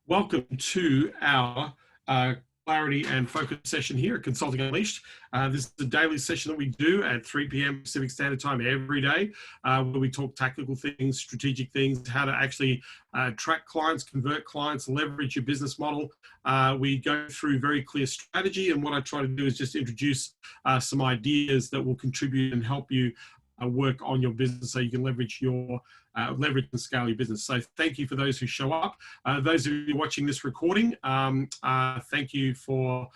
Welcome to our clarity and focus session here at Consulting Unleashed. This is a daily session that we do at 3 p.m. Pacific Standard Time every day, where we talk tactical things, strategic things, how to actually track clients, convert clients, leverage your business model. We go through very clear strategy, and what I try to do is just introduce some ideas that will contribute and help you work on your business so you can leverage and scale your business. So thank you for those who show up. Those of you watching this recording, thank you for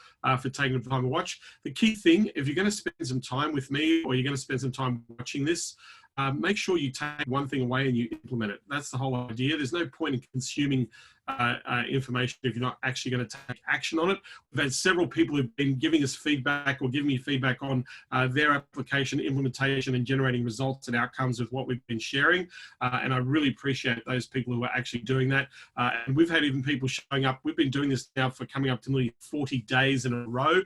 taking the time to watch. The key thing, if you're going to spend some time with me or you're going to spend some time watching this, make sure you take one thing away and you implement it. That's the whole idea. There's no point in consuming information if you're not actually going to take action on it. We've had several people who've been giving us feedback or giving me feedback on their application, implementation, and generating results and outcomes with what we've been sharing. And I really appreciate those people who are actually doing that. And we've had even people showing up. We've been doing this now for coming up to nearly 40 days in a row.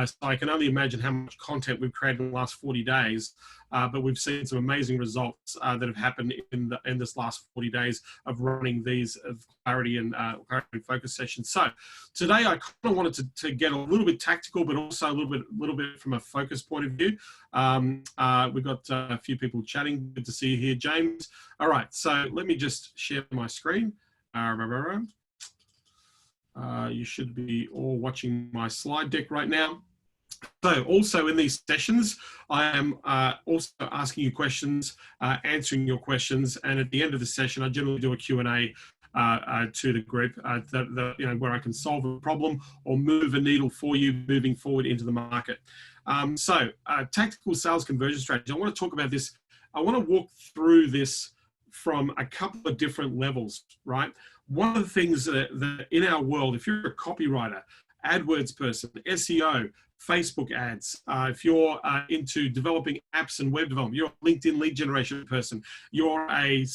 So I can only imagine how much content we've created in the last 40 days. But we've seen some amazing results that have happened in this last 40 days of running these clarity and focus sessions. So today I kind of wanted to get a little bit tactical, but also a little bit from a focus point of view. We've got a few people chatting. Good to see you here, James. All right, so let me just share my screen. You should be all watching my slide deck right now. So also in these sessions, I am also asking you questions, answering your questions, and at the end of the session, I generally do a Q&A to the group where I can solve a problem or move a needle for you moving forward into the market. Tactical sales conversion strategy. I want to talk about this. I want to walk through this from a couple of different levels, right? One of the things that in our world, if you're a copywriter, AdWords person, SEO, Facebook ads, if you're into developing apps and web development, you're a LinkedIn lead generation person, you're a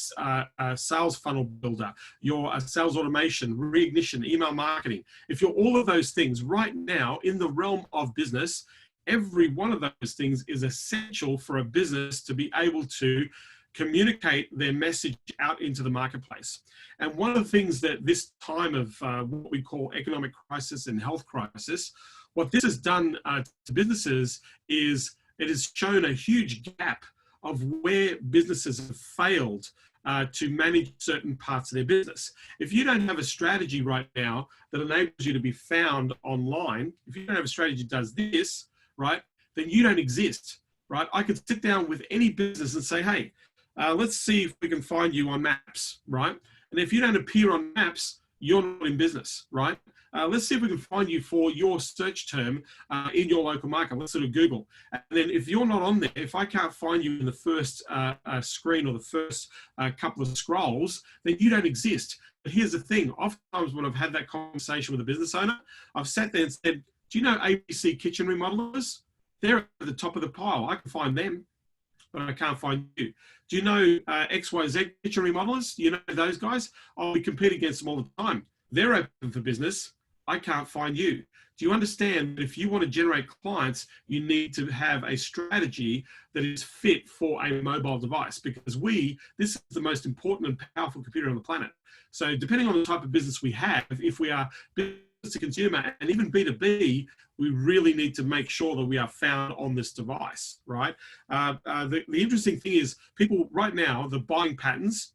sales funnel builder, you're a sales automation, reignition, email marketing. If you're all of those things right now in the realm of business, every one of those things is essential for a business to be able to communicate their message out into the marketplace. And one of the things that this time of what we call economic crisis and health crisis, what this has done to businesses is it has shown a huge gap of where businesses have failed to manage certain parts of their business. If you don't have a strategy right now that enables you to be found online, if you don't have a strategy that does this, right, then you don't exist, right? I could sit down with any business and say, hey, let's see if we can find you on maps, right? And if you don't appear on maps, you're not in business, right? Let's see if we can find you for your search term in your local market. Let's sort of Google. And then if you're not on there, if I can't find you in the first screen or the first couple of scrolls, then you don't exist. But here's the thing. Oftentimes when I've had that conversation with a business owner, I've sat there and said, do you know ABC kitchen remodelers? They're at the top of the pile. I can find them, but I can't find you. Do you know XYZ kitchen remodelers? You know those guys? Oh, we compete against them all the time. They're open for business. I can't find you. Do you understand that if you want to generate clients, you need to have a strategy that is fit for a mobile device? Because this is the most important and powerful computer on the planet. So depending on the type of business we have, if we are business to consumer and even B2B, we really need to make sure that we are found on this device, right? The interesting thing is people right now, the buying patterns,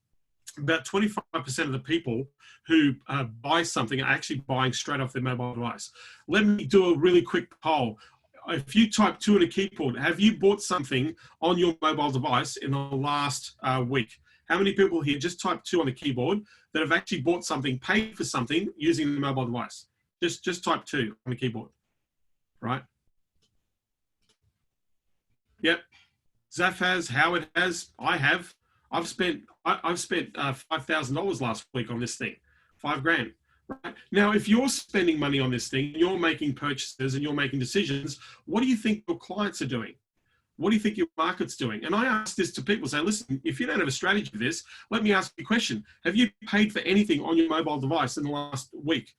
about 25% of the people who buy something are actually buying straight off their mobile device. Let me do a really quick poll. If you type 2 on a keyboard, have you bought something on your mobile device in the last week? How many people here just type 2 on the keyboard that have actually bought something, paid for something using the mobile device? Just type 2 on the keyboard, right? Yep. Zaf has, Howard has, I have. I've spent $5,000 last week on this thing, $5,000. Right? Now, if you're spending money on this thing, you're making purchases and you're making decisions, what do you think your clients are doing? What do you think your market's doing? And I ask this to people, say, listen, if you don't have a strategy for this, let me ask you a question. Have you paid for anything on your mobile device in the last week?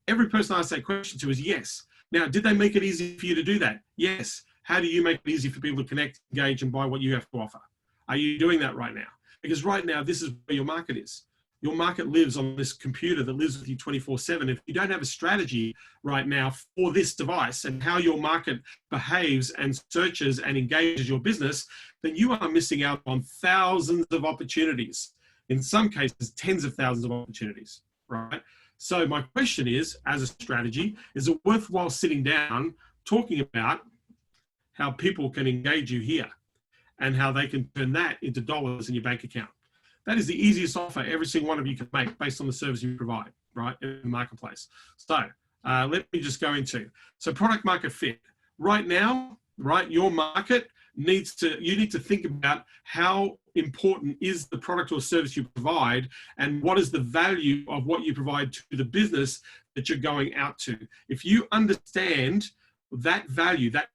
Every person I ask that question to is yes. Now, did they make it easy for you to do that? Yes. How do you make it easy for people to connect, engage, and buy what you have to offer? Are you doing that right now? Because right now, this is where your market is. Your market lives on this computer that lives with you 24/7. If you don't have a strategy right now for this device and how your market behaves and searches and engages your business, then you are missing out on thousands of opportunities. In some cases, tens of thousands of opportunities, right? So my question is, as a strategy, is it worthwhile sitting down talking about how people can engage you here and how they can turn that into dollars in your bank account? That is the easiest offer every single one of you can make based on the service you provide, right, in the marketplace. So let me just go into, so product market fit. Right now, right, your market needs to, you need to think about how important is the product or service you provide and what is the value of what you provide to the business that you're going out to. If you understand that value, that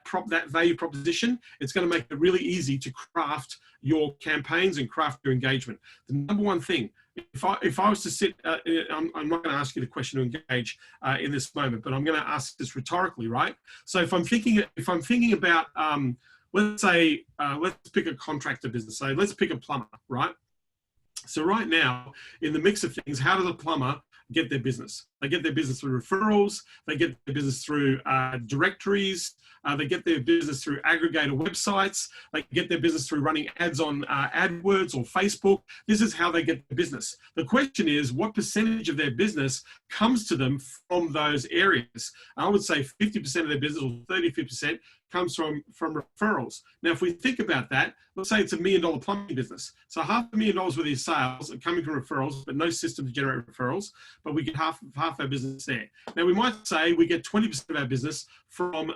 value proposition, it's going to make it really easy to craft your campaigns and craft your engagement. The number one thing, if I was to sit, I'm not going to ask you the question to engage in this moment, but I'm going to ask this rhetorically, right? So if I'm thinking about, let's say, let's pick a contractor business. So let's pick a plumber, right? So right now, in the mix of things, how does a plumber get their business? They get their business through referrals, they get their business through directories, they get their business through aggregator websites, they get their business through running ads on AdWords or Facebook. This is how they get their business. The question is, what percentage of their business comes to them from those areas? I would say 50% of their business, or 30-50%, comes from referrals. Now, if we think about that, let's say it's $1 million plumbing business. So $500,000 worth of your sales are coming from referrals, but no system to generate referrals, but we get half our business there. Now, we might say we get 20% of our business from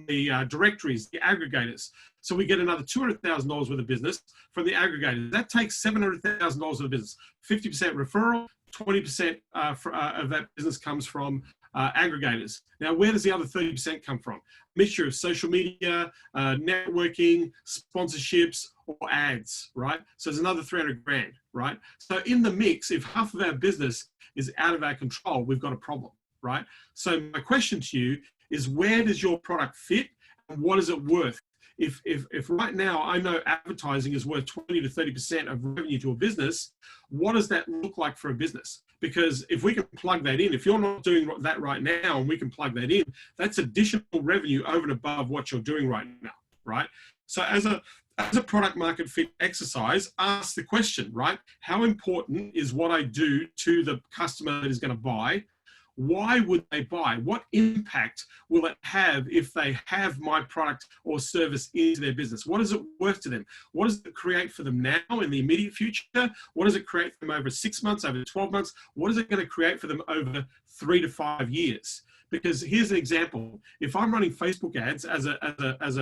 the directories, the aggregators. So we get another $200,000 worth of business from the aggregators. That takes $700,000 worth of business. 50% referral, 20% of that business comes from aggregators. Now, where does the other 30% come from? Mixture of social media, networking, sponsorships, or ads, right? So there's another 300 grand, right? So in the mix, if half of our business is out of our control, we've got a problem, right? So my question to you is, where does your product fit and what is it worth? If right now I know advertising is worth 20 to 30% of revenue to a business, what does that look like for a business? Because if we can plug that in, if you're not doing that right now and we can plug that in, that's additional revenue over and above what you're doing right now, right? So as a product market fit exercise, ask the question, right? How important is what I do to the customer that is going to buy? Why would they buy? What impact will it have if they have my product or service into their business? What is it worth to them? What does it create for them now in the immediate future? What does it create for them over 6 months, over 12 months? What is it going to create for them over 3 to 5 years? Because here's an example. If I'm running Facebook ads as a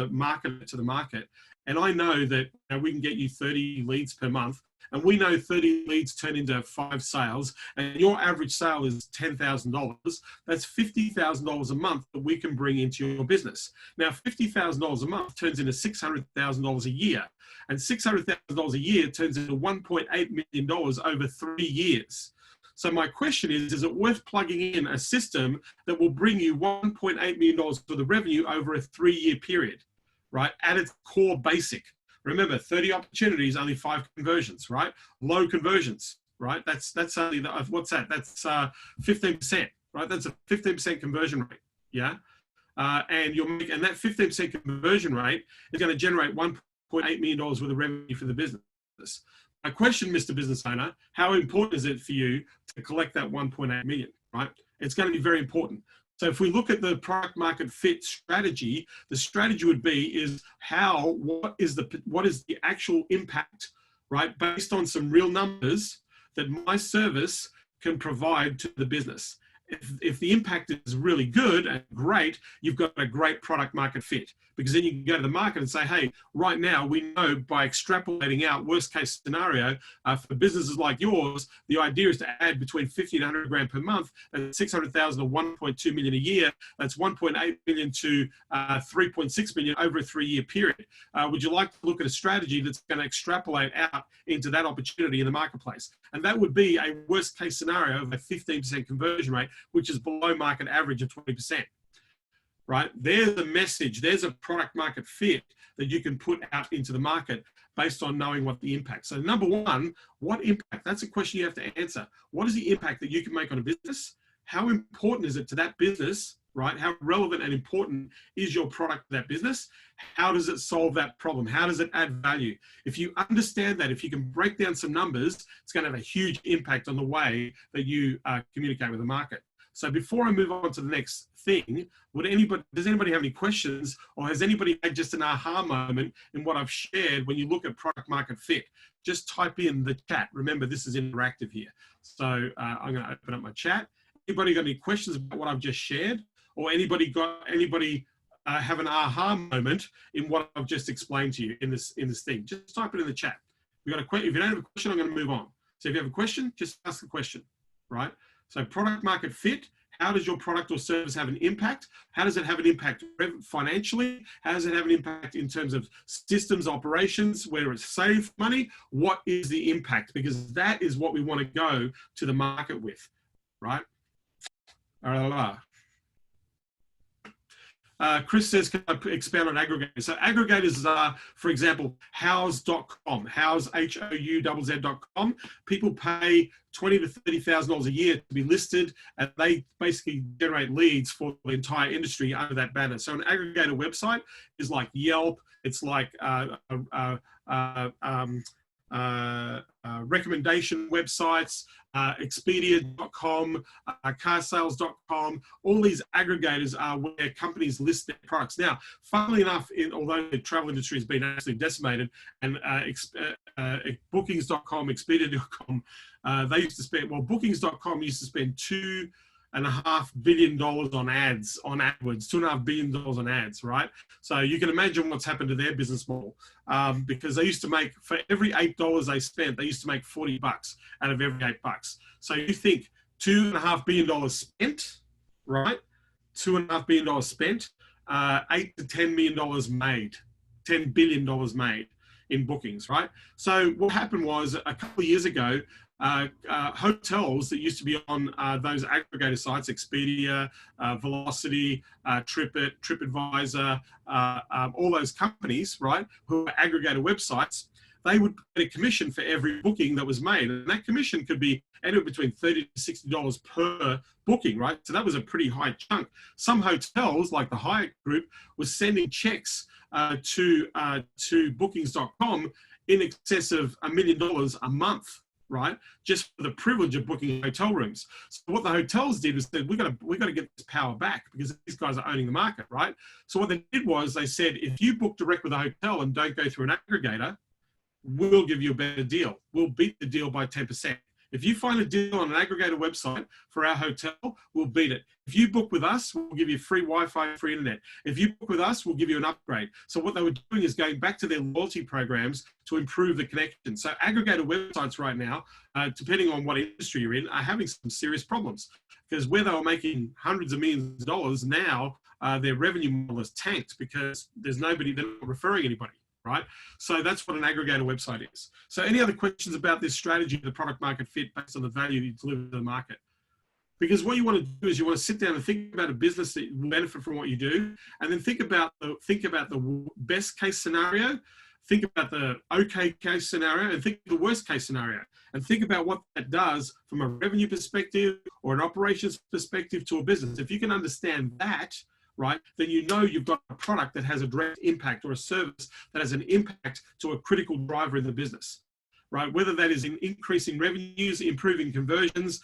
marketer to the market, and I know that we can get you 30 leads per month, and we know 30 leads turn into 5 sales, and your average sale is $10,000, that's $50,000 a month that we can bring into your business. Now, $50,000 a month turns into $600,000 a year, and $600,000 a year turns into $1.8 million over 3 years. So my question is it worth plugging in a system that will bring you $1.8 million worth of revenue over a 3-year period, right? At its core basic. Remember, 30 opportunities, only 5 conversions, right? Low conversions, right? That's only, what's that? That's 15%, right? That's a 15% conversion rate, yeah? And that 15% conversion rate is going to generate $1.8 million worth of revenue for the business. My question, Mr. Business Owner, how important is it for you to collect that 1.8 million, right? It's going to be very important. So if we look at the product market fit strategy, the strategy would be what is the actual impact, right? Based on some real numbers that my service can provide to the business. If the impact is really good and great, you've got a great product market fit, because then you can go to the market and say, hey, right now we know by extrapolating out worst case scenario for businesses like yours, the idea is to add between 50 and 100 grand per month, and 600,000 to 1.2 million a year. That's 1.8 million to 3.6 million over a 3-year period. Would you like to look at a strategy that's going to extrapolate out into that opportunity in the marketplace? And that would be a worst case scenario of a 15% conversion rate, which is below market average of 20%. right? There's a message, there's a product market fit that you can put out into the market based on knowing what the impact. So number one, what impact? That's a question you have to answer. What is the impact that you can make on a business? How important is it to that business, right? How relevant and important is your product to that business? How does it solve that problem? How does it add value? If you understand that, if you can break down some numbers, it's going to have a huge impact on the way that you communicate with the market. So before I move on to the next thing, does anybody have any questions, or has anybody had just an aha moment in what I've shared when you look at product market fit? Just type in the chat. Remember, this is interactive here. So I'm going to open up my chat. Anybody got any questions about what I've just shared, or anybody have an aha moment in what I've just explained to you in this thing? Just type it in the chat. If you don't have a question, I'm going to move on. So if you have a question, just ask the question, right? So product market fit, how does your product or service have an impact? How does it have an impact financially? How does it have an impact in terms of systems, operations, where it's saved money? What is the impact? Because that is what we want to go to the market with, right? Chris says, can I expand on aggregators? So aggregators are, for example, house.com, house, HOUZZ.com. People pay $20,000 to $30,000 a year to be listed, and they basically generate leads for the entire industry under that banner. So an aggregator website is like Yelp. It's like recommendation websites, Expedia.com, carsales.com. All these aggregators are where companies list their products. Now, funnily enough, although the travel industry has been absolutely decimated, and bookings.com, Expedia.com, they used to spend, well, bookings.com used to spend $2.5 billion on ads, on AdWords, $2.5 billion on ads, right? So you can imagine what's happened to their business model, because they used to make, for every $8 they spent, they used to make 40 bucks out of every $8. So you think $2.5 billion spent, right? $2.5 billion spent, $8 to $10 million made, $10 billion made in bookings, right? So what happened was, a couple of years ago, hotels that used to be on those aggregator sites, Expedia, Velocity, TripAdvisor, all those companies, right, who are aggregator websites, they would get a commission for every booking that was made. And that commission could be anywhere between $30 to $60 per booking, right? So that was a pretty high chunk. Some hotels, like the Hyatt Group, was sending checks to bookings.com in excess of $1 million a month, right? Just for the privilege of booking hotel rooms. So what the hotels did was said, we got to get this power back, because these guys are owning the market, right? So what they did was they said, if you book direct with a hotel and don't go through an aggregator, we'll give you a better deal. We'll beat the deal by 10%. If you find a deal on an aggregator website for our hotel, we'll beat it. If you book with us, we'll give you free Wi-Fi, free internet. If you book with us, we'll give you an upgrade. So what they were doing is going back to their loyalty programs to improve the connection. So aggregator websites right now, depending on what industry you're in, are having some serious problems, because where they were making hundreds of millions of dollars, now their revenue model is tanked because there's nobody, they're not referring anybody. Right? So that's what an aggregator website is. So any other questions about this strategy, the product market fit based on the value you deliver to the market? Because what you want to do is you want to sit down and think about a business that will benefit from what you do, and then think about the best case scenario, think about the okay case scenario, and think of the worst case scenario, and think about what that does from a revenue perspective or an operations perspective to a business. If you can understand that, right, then you know you've got a product that has a direct impact, or a service that has an impact to a critical driver in the business, right? Whether that is in increasing revenues, improving conversions,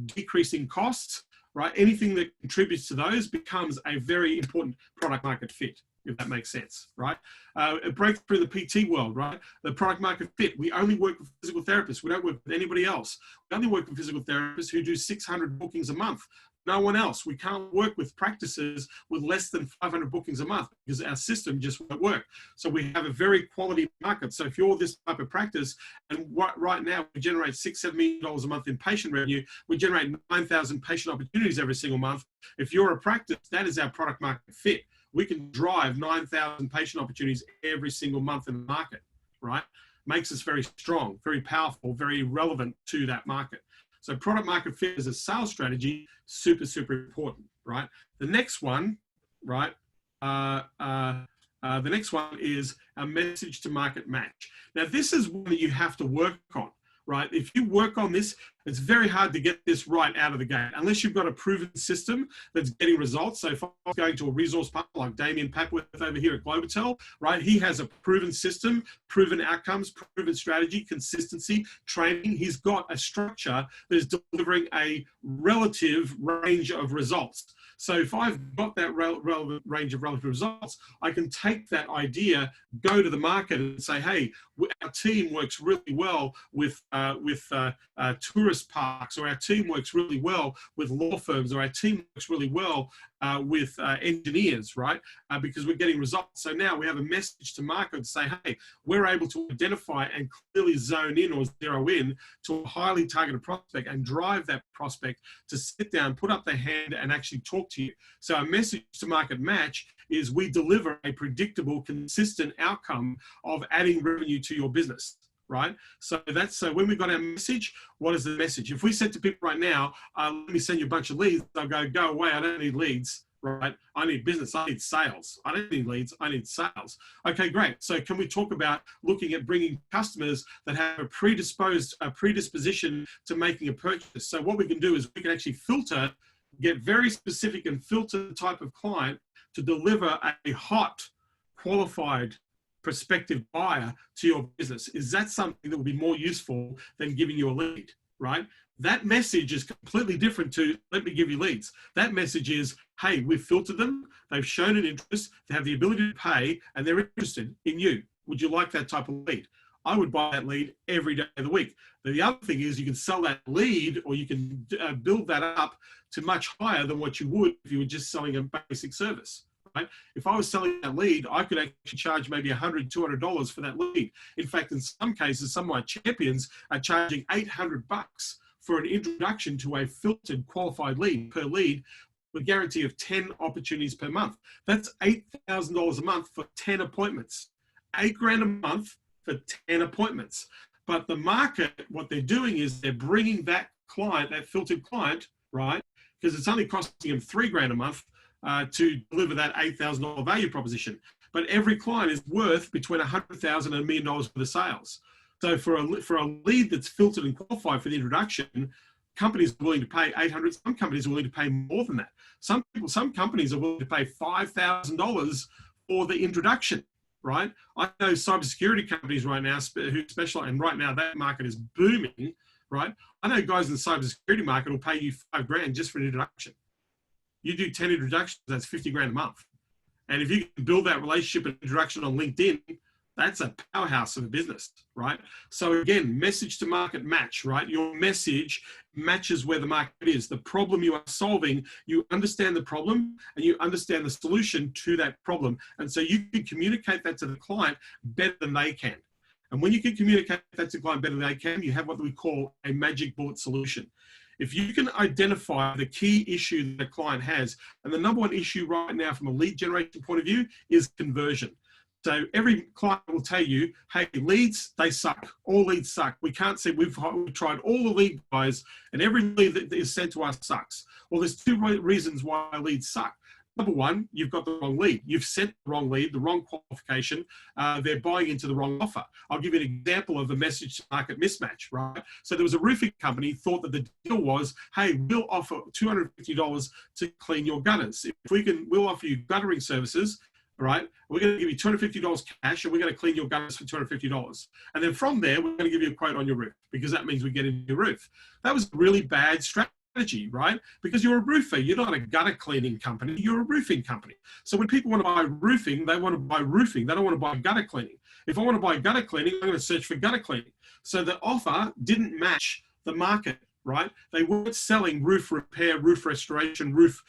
decreasing costs, right? Anything that contributes to those becomes a very important product market fit, if that makes sense, right? A breakthrough in the PT world, right? The product market fit. We only work with physical therapists. We don't work with anybody else. We only work with physical therapists who do 600 bookings a month. No one else. We can't work with practices with less than 500 bookings a month, because our system just won't work. So we have a very quality market. So if you're this type of practice, and right now we generate $6-7 million a month in patient revenue, we generate 9,000 patient opportunities every single month. If you're a practice, that is our product market fit. We can drive 9,000 patient opportunities every single month in the market, right? Makes us very strong, very powerful, very relevant to that market. So product market fit as a sales strategy, super, super important, right? The next one right? The next one is a message to market match. Now, this is one that you have to work on, right? If you work on this, it's very hard to get this right out of the gate, unless you've got a proven system that's getting results. So if I was going to a resource partner like Damien Papworth over here at Globotel, right? He has a proven system, proven outcomes, proven strategy, consistency, training. He's got a structure that is delivering a relative range of results. So if I've got that relevant range of relative results, I can take that idea, go to the market and say, hey, our team works really well with tourist parks, or our team works really well with law firms, or our team works really well with engineers, right? Because we're getting results. So now we have a message to market to say, hey, we're able to identify and clearly zone in or zero in to a highly targeted prospect and drive that prospect to sit down, put up their hand and actually talk to you. So a message to market match is we deliver a predictable, consistent outcome of adding revenue to your business, right? So that's, so when we got our message, what is the message? If we said to people right now, let me send you a bunch of leads, they'll go away, I don't need leads, right? I need business, I need sales. I don't need leads, I need sales. Okay, great. So can we talk about looking at bringing customers that have a predisposition to making a purchase? So what we can do is we can actually filter, get very specific and filter the type of client to deliver a hot, qualified, prospective buyer to your business. Is that something that will be more useful than giving you a lead, right? That message is completely different to, let me give you leads. That message is, hey, we've filtered them, they've shown an interest, they have the ability to pay, and they're interested in you. Would you like that type of lead? I would buy that lead every day of the week. The other thing is you can sell that lead, or you can build that up to much higher than what you would if you were just selling a basic service. Right? If I was selling that lead, I could actually charge maybe $100, $200 for that lead. In fact, in some cases, some of my champions are charging $800 for an introduction to a filtered qualified lead per lead with a guarantee of 10 opportunities per month. That's $8,000 a month for 10 appointments. $8,000 a month for 10 appointments. But the market, what they're doing is they're bringing that client, that filtered client, right? Because it's only costing them $3,000 a month to deliver that $8,000 value proposition. But every client is worth between $100,000 and $1 million worth of sales. So for a lead that's filtered and qualified for the introduction, companies are willing to pay $800. Some companies are willing to pay more than that. Some companies are willing to pay $5,000 for the introduction, right? I know cybersecurity companies right now who specialize, and right now that market is booming, right? I know guys in the cybersecurity market will pay you $5,000 just for an introduction. You do 10 introductions, that's $50,000 a month. And if you can build that relationship and introduction on LinkedIn, that's a powerhouse of a business, right? So again, message to market match, right? Your message matches where the market is. The problem you are solving, you understand the problem and you understand the solution to that problem. And so you can communicate that to the client better than they can. And when you can communicate that to the client better than they can, you have what we call a magic bullet solution. If you can identify the key issue that a client has, and the number one issue right now from a lead generation point of view is conversion. So every client will tell you, hey, leads, they suck. All leads suck. We can't see, we've tried all the lead guys and every lead that is sent to us sucks. Well, there's two reasons why leads suck. Number one, you've got the wrong lead. You've sent the wrong lead, the wrong qualification. They're buying into the wrong offer. I'll give you an example of a message to market mismatch, right? So there was a roofing company thought that the deal was, hey, we'll offer $250 to clean your gutters. If we can, we'll offer you guttering services, right? We're going to give you $250 cash and we're going to clean your gutters for $250. And then from there, we're going to give you a quote on your roof because that means we get into your roof. That was a really bad strategy, right? Because you're a roofer, you're not a gutter cleaning company, you're a roofing company. So when people want to buy roofing, they want to buy roofing, they don't want to buy gutter cleaning. If I want to buy gutter cleaning, I'm going to search for gutter cleaning. So the offer didn't match the market, right? They weren't selling roof repair, roof restoration, roof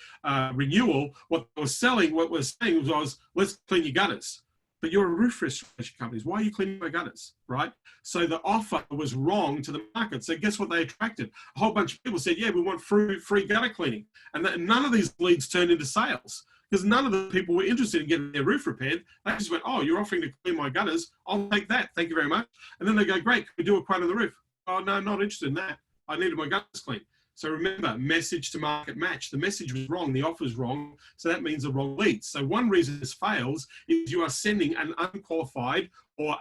renewal. What they were selling, what we're saying was, let's clean your gutters. But you're a roof restoration company. Why are you cleaning my gutters, right? So the offer was wrong to the market. So guess what they attracted? A whole bunch of people said, yeah, we want free gutter cleaning. And none of these leads turned into sales because none of the people were interested in getting their roof repaired. They just went, oh, you're offering to clean my gutters. I'll take that. Thank you very much. And then they go, great, can we do a quote on the roof? Oh, no, not interested in that. I needed my gutters cleaned. So remember, message to market match. The message was wrong, the offer is wrong, so that means the wrong leads. So one reason this fails is you are sending an unqualified, or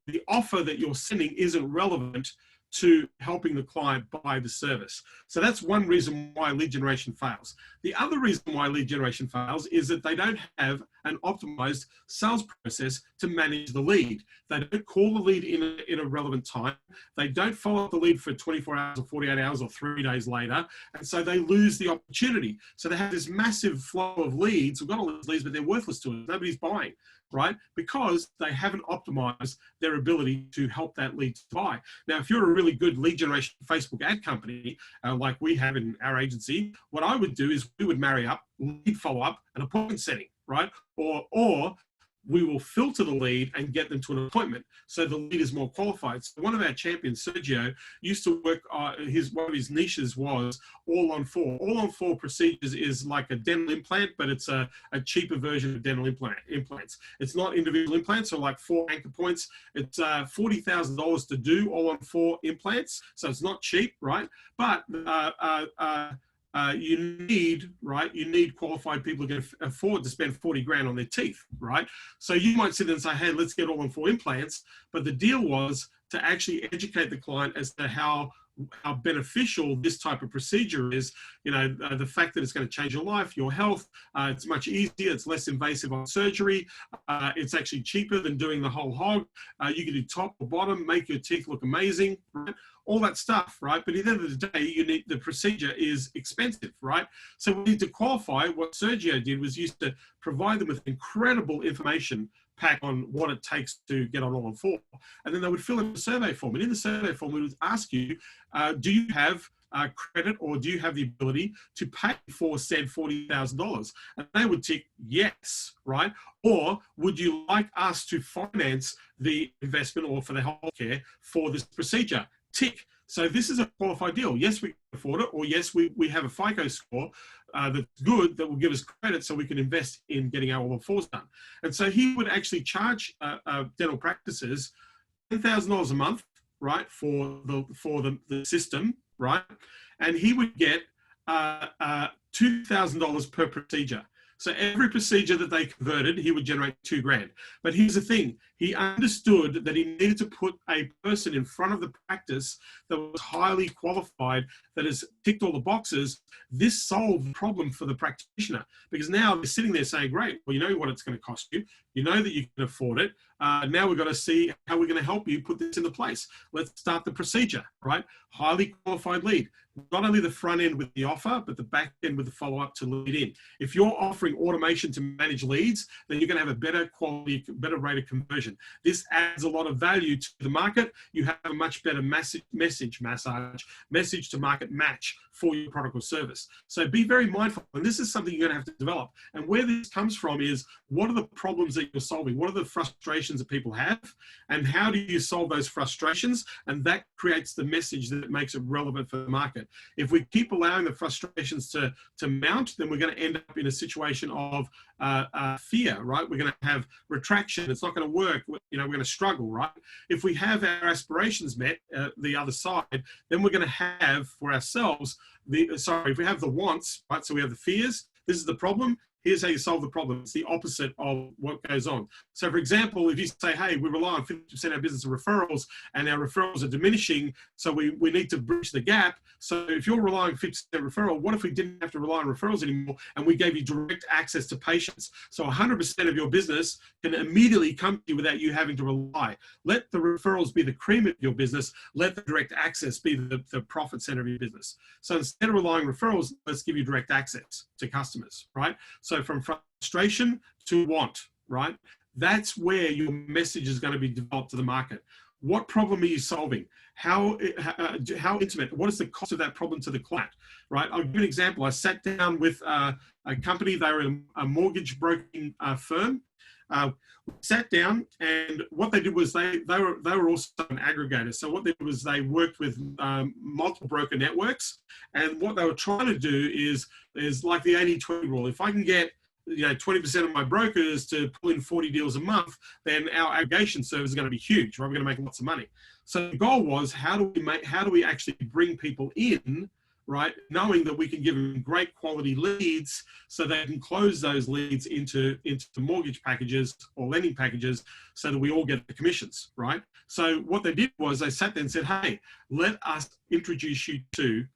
the offer that you're sending isn't relevant to helping the client buy the service. So that's one reason why lead generation fails. The other reason why lead generation fails is that they don't have an optimized sales process to manage the lead. They don't call the lead in a relevant time. They don't follow up the lead for 24 hours or 48 hours or 3 days later. And so they lose the opportunity. So they have this massive flow of leads. We've got all these leads, but they're worthless to us. Nobody's buying, right? Because they haven't optimized their ability to help that lead to buy. Now, if you're a really good lead generation Facebook ad company, like we have in our agency, what I would do is we would marry up lead follow-up and appointment setting, right? Or we will filter the lead and get them to an appointment so the lead is more qualified. So one of our champions, Sergio, used to work, one of his niches was all on four. All on four procedures is like a dental implant, but it's a cheaper version of dental implants. It's not individual implants, so like 4 anchor points. It's $40,000 to do all on 4 implants. So it's not cheap, right? But you need qualified people who can afford to spend 40 grand on their teeth, right? So you might sit there and say, hey, let's get all on 4 implants. But the deal was to actually educate the client as to how beneficial this type of procedure is. The fact that it's going to change your life, your health, it's much easier, it's less invasive on surgery, it's actually cheaper than doing the whole hog. You can do top or bottom, make your teeth look amazing, right? All that stuff, right? But at the end of the day, the procedure is expensive, right? So we need to qualify. What Sergio did was used to provide them with incredible information pack on what it takes to get on all on 4. And then they would fill in a survey form. And in the survey form, we would ask you, do you have credit, or do you have the ability to pay for said $40,000? And they would tick yes, right? Or would you like us to finance the investment or for the healthcare for this procedure? Tick. So this is a qualified deal. Yes, we can afford it, or yes, we have a FICO score that's good that will give us credit so we can invest in getting our all fours done. And so he would actually charge dental practices $10,000 a month, right, for the system, right, and he would get $2,000 per procedure. So every procedure that they converted, he would generate 2 grand. But here's the thing. He understood that he needed to put a person in front of the practice that was highly qualified, that has ticked all the boxes. This solved the problem for the practitioner, because now they're sitting there saying, great, well, you know what it's going to cost you. You know that you can afford it. Now we've got to see how we're going to help you put this into place. Let's start the procedure, right? Highly qualified lead. Not only the front end with the offer, but the back end with the follow-up to lead in. If you're offering automation to manage leads, then you're going to have a better quality, better rate of conversion. This adds a lot of value to the market. You have a much better message to market match for your product or service. So be very mindful. And this is something you're going to have to develop. And where this comes from is, what are the problems that you're solving? What are the frustrations that people have? And how do you solve those frustrations? And that creates the message that makes it relevant for the market. If we keep allowing the frustrations to mount, then we're going to end up in a situation of fear, right? We're going to have retraction. It's not going to work. We're going to struggle, right? If we have our aspirations met, the other side, then we're going to have for ourselves if we have the wants, right? So we have the fears. This is the problem. Here's how you solve the problem. It's the opposite of what goes on. So for example, if you say, hey, we rely on 50% of our business of referrals and our referrals are diminishing, so we need to bridge the gap. So if you're relying on 50% referral, what if we didn't have to rely on referrals anymore and we gave you direct access to patients? So 100% of your business can immediately come to you without you having to rely. Let the referrals be the cream of your business. Let the direct access be the profit center of your business. So instead of relying on referrals, let's give you direct access to customers, right? So from frustration to want, right? That's where your message is going to be developed to the market. What problem are you solving? How intimate? What is the cost of that problem to the client, right? I'll give you an example. I sat down with a company. They were a mortgage broking firm. We sat down, and what they did was they were also an aggregator. So what they did was they worked with multiple broker networks, and what they were trying to do is like the 80-20 rule. If I can get 20% of my brokers to pull in 40 deals a month, then our aggregation service is going to be huge, right? We're going to make lots of money. So the goal was, how do we actually bring people in right? Knowing that we can give them great quality leads so they can close those leads into mortgage packages or lending packages so that we all get the commissions, right? So what they did was they sat there and said, hey, let us introduce you to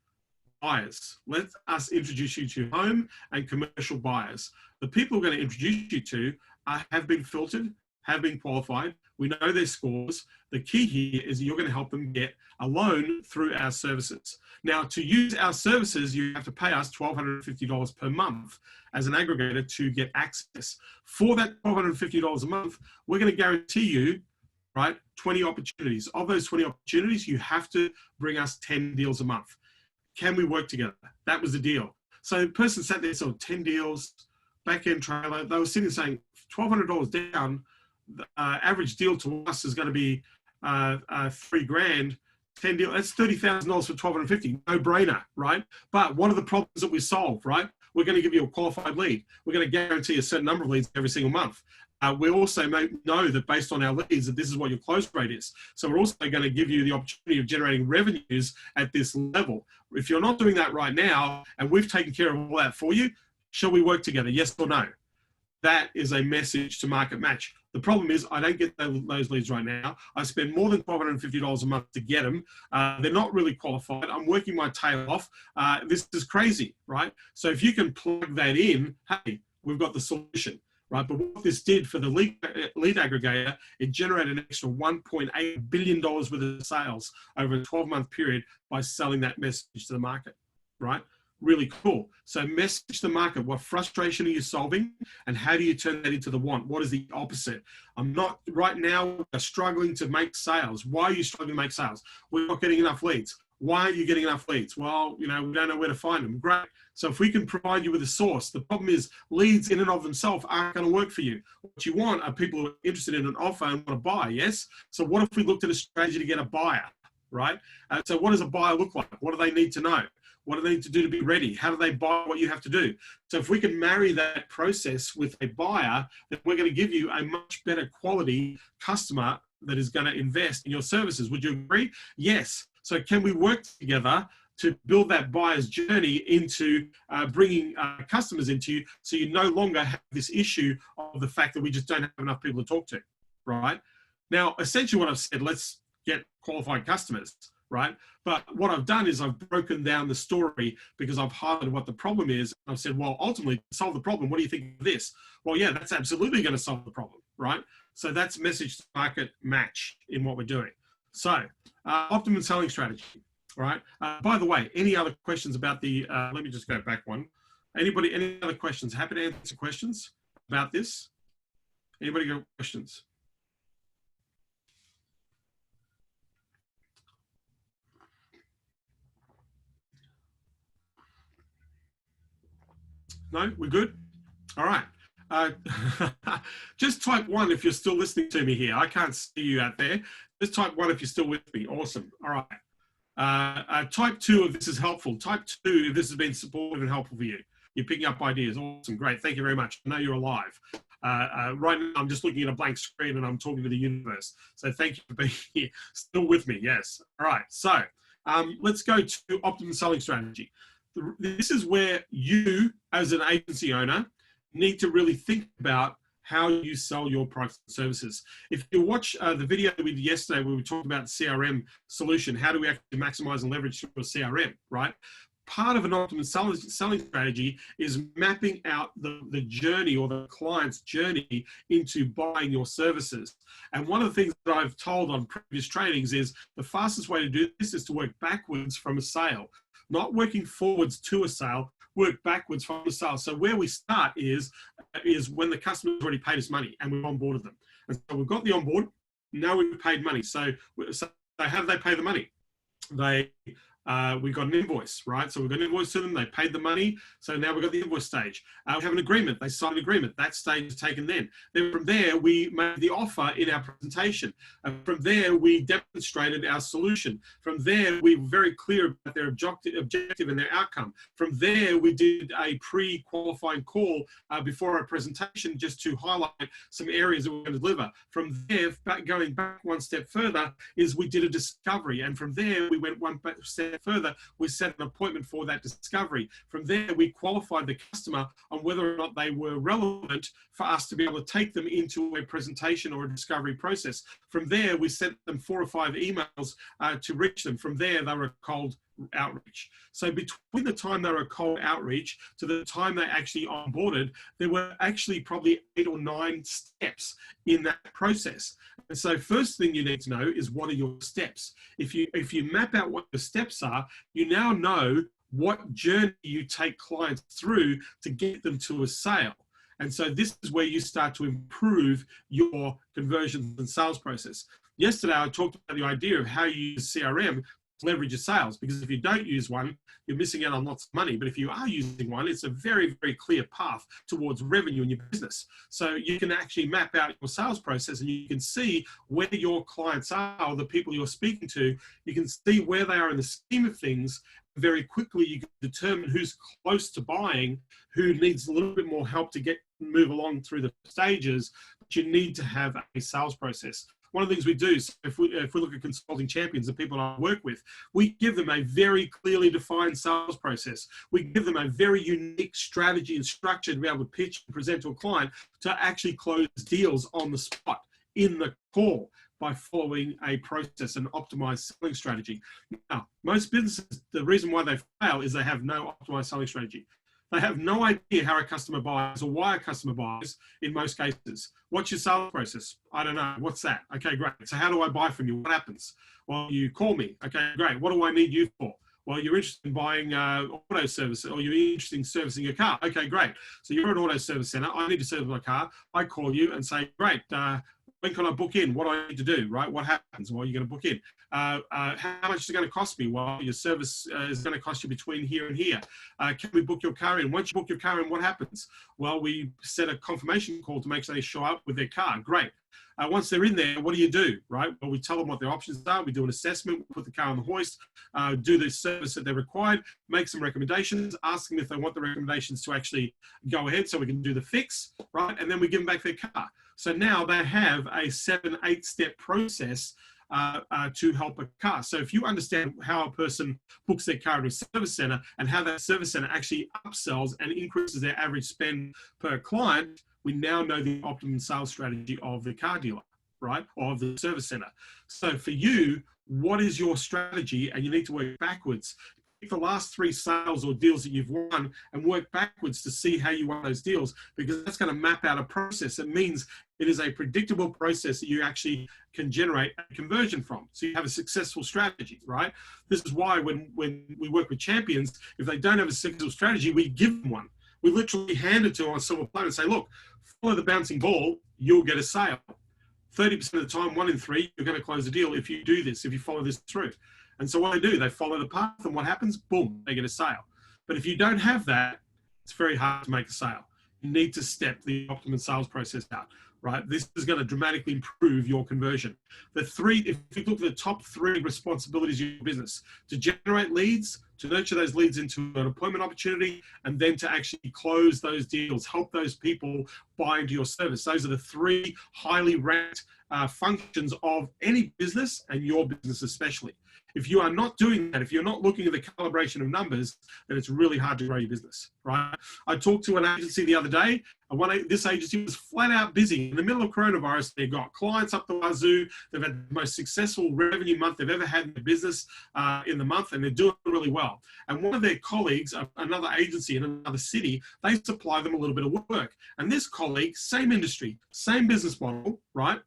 buyers. Let us introduce you to home and commercial buyers. The people we're going to introduce you to have been filtered, have been qualified. We know their scores. The key here is you're going to help them get a loan through our services. Now, to use our services, you have to pay us $1,250 per month as an aggregator to get access. For that $1,250 a month, we're going to guarantee you, right, 20 opportunities. Of those 20 opportunities, you have to bring us 10 deals a month. Can we work together? That was the deal. So the person sat there, so 10 deals, back-end trailer. They were sitting saying $1,200 down. The average deal to us is going to be $3,000. 10 deal, that's $30,000 for $1,250. No brainer, right? But what are the problems that we solve, right? We're going to give you a qualified lead. We're going to guarantee a certain number of leads every single month. We also know that based on our leads that this is what your close rate is. So we're also going to give you the opportunity of generating revenues at this level. If you're not doing that right now and we've taken care of all that for you, shall we work together? Yes or no? That is a message to market match. The problem is I don't get those leads right now. I spend more than $1,250 a month to get them. They're not really qualified. I'm working my tail off. This is crazy, right? So if you can plug that in, hey, we've got the solution, right? But what this did for the lead aggregator, it generated an extra $1.8 billion worth of sales over a 12-month period by selling that message to the market, right? Really cool. So message the market. What frustration are you solving? And how do you turn that into the want? What is the opposite? I'm not, right now, struggling to make sales. Why are you struggling to make sales? We're not getting enough leads. Why aren't you getting enough leads? Well, we don't know where to find them. Great. So if we can provide you with a source, the problem is leads in and of themselves aren't going to work for you. What you want are people who are interested in an offer and want to buy, yes? So what if we looked at a strategy to get a buyer, right? So what does a buyer look like? What do they need to know? What do they need to do to be ready? How do they buy what you have to do? So if we can marry that process with a buyer, then we're going to give you a much better quality customer that is going to invest in your services. Would you agree? Yes. So can we work together to build that buyer's journey into bringing customers into you so you no longer have this issue of the fact that we just don't have enough people to talk to, right? Now, essentially what I've said, let's get qualified customers, right? But what I've done is I've broken down the story because I've highlighted what the problem is. I've said, well, ultimately, to solve the problem, what do you think of this? Well, yeah, that's absolutely going to solve the problem, right? So that's message to market match in what we're doing. So optimum selling strategy, right? By the way, any other questions about the, let me just go back one. Anybody, any other questions? Happy to answer questions about this. Anybody got questions? No, we're good? All right. Just type 1 if you're still listening to me here. I can't see you out there. Just type 1 if you're still with me. Awesome. All right. Type 2 if this is helpful. Type 2 if this has been supportive and helpful for you. You're picking up ideas. Awesome. Great. Thank you very much. I know you're alive. Right now, I'm just looking at a blank screen and I'm talking to the universe. So thank you for being here. Still with me. Yes. All right. So let's go to optimum selling strategy. This is where you, as an agency owner, need to really think about how you sell your products and services. If you watch the video we did yesterday where we talked about CRM solution, how do we actually maximize and leverage your CRM, right? Part of an optimum selling strategy is mapping out the journey or the client's journey into buying your services. And one of the things that I've told on previous trainings is the fastest way to do this is to work backwards from a sale. Not working forwards to a sale, work backwards from a sale. So where we start is when the customer's already paid us money and we've onboarded them. And so we've got the onboard, now we've paid money. So how do they pay the money? We got an invoice, right? So we've got an invoice to them, they paid the money. So now we've got the invoice stage. We have an agreement, they signed an agreement. That stage is taken then. Then from there, we made the offer in our presentation. From there, we demonstrated our solution. From there, we were very clear about their objective and their outcome. From there, we did a pre-qualifying call before our presentation just to highlight some areas that we're going to deliver. From there, going back one step further, is we did a discovery. And from there, we went one step step further, we set an appointment for that discovery. From there, we qualified the customer on whether or not they were relevant for us to be able to take them into a presentation or a discovery process. From there, we sent them 4 or 5 emails to reach them. From there, they were a cold outreach. So between the time they were a cold outreach to the time they actually onboarded, there were actually probably 8 or 9 steps in that process. And so first thing you need to know is, what are your steps? If you map out what the steps are, you now know what journey you take clients through to get them to a sale. And so this is where you start to improve your conversions and sales process. Yesterday, I talked about the idea of how you use CRM to leverage your sales, because if you don't use one, you're missing out on lots of money. But if you are using one, it's a very, very clear path towards revenue in your business. So you can actually map out your sales process, and you can see where your clients are, or the people you're speaking to. You can see where they are in the scheme of things. Very quickly, you can determine who's close to buying, who needs a little bit more help to move along through the stages. But you need to have a sales process. One of the things we do, so if we look at consulting champions, the people I work with, we give them a very clearly defined sales process. We give them a very unique strategy and structure to be able to pitch and present to a client to actually close deals on the spot in the call, by following a process, an optimized selling strategy. Now, most businesses, the reason why they fail is they have no optimized selling strategy. They have no idea how a customer buys or why a customer buys in most cases. What's your sales process? I don't know. What's that? Okay, great. So how do I buy from you? What happens? Well, you call me. Okay, great. What do I need you for? Well, you're interested in buying auto service, or you're interested in servicing your car. Okay, great. So you're an auto service center. I need to service my car. I call you and say, great, when can I book in? What do I need to do, right? What happens? Well, you're going to book in. How much is it going to cost me? Well, your service is going to cost you between here and here. Can we book your car in? Once you book your car in, what happens? Well, we set a confirmation call to make sure they show up with their car. Great. Once they're in there, what do? Right? Well, we tell them what their options are. We do an assessment, put the car on the hoist, do the service that they're required, make some recommendations, ask them if they want the recommendations to actually go ahead so we can do the fix, right? And then we give them back their car. So now they have a 7-8 step process to help a car. So if you understand how a person books their car at a service center and how that service center actually upsells and increases their average spend per client, we now know the optimum sales strategy of the car dealer, right? Or of the service center. So for you, what is your strategy? And you need to work backwards. Pick the last 3 sales or deals that you've won and work backwards to see how you won those deals, because that's going to map out a process. It means it is a predictable process that you actually can generate a conversion from. So you have a successful strategy, right? This is why when we work with champions, if they don't have a successful strategy, we give them one. We literally hand it to them on a silver plate and say, look, follow the bouncing ball, you'll get a sale. 30% of the time, 1 in 3, you're going to close a deal if you do this, if you follow this through. And so what they do, they follow the path, and what happens? Boom, they get a sale. But if you don't have that, it's very hard to make a sale. You need to step the optimum sales process out, right? This is going to dramatically improve your conversion. If you look at the top 3 responsibilities of your business, to generate leads, to nurture those leads into an appointment opportunity, and then to actually close those deals, help those people buy into your service. Those are the 3 highly ranked functions of any business, and your business especially. If you are not doing that, if you're not looking at the calibration of numbers, then it's really hard to grow your business, right? I talked to an agency the other day, and this agency was flat out busy. In the middle of coronavirus, they've got clients up the wazoo. They've had the most successful revenue month they've ever had in the business in the month, and they're doing really well. And one of their colleagues, another agency in another city, they supply them a little bit of work. And this colleague, same industry, same business model, right?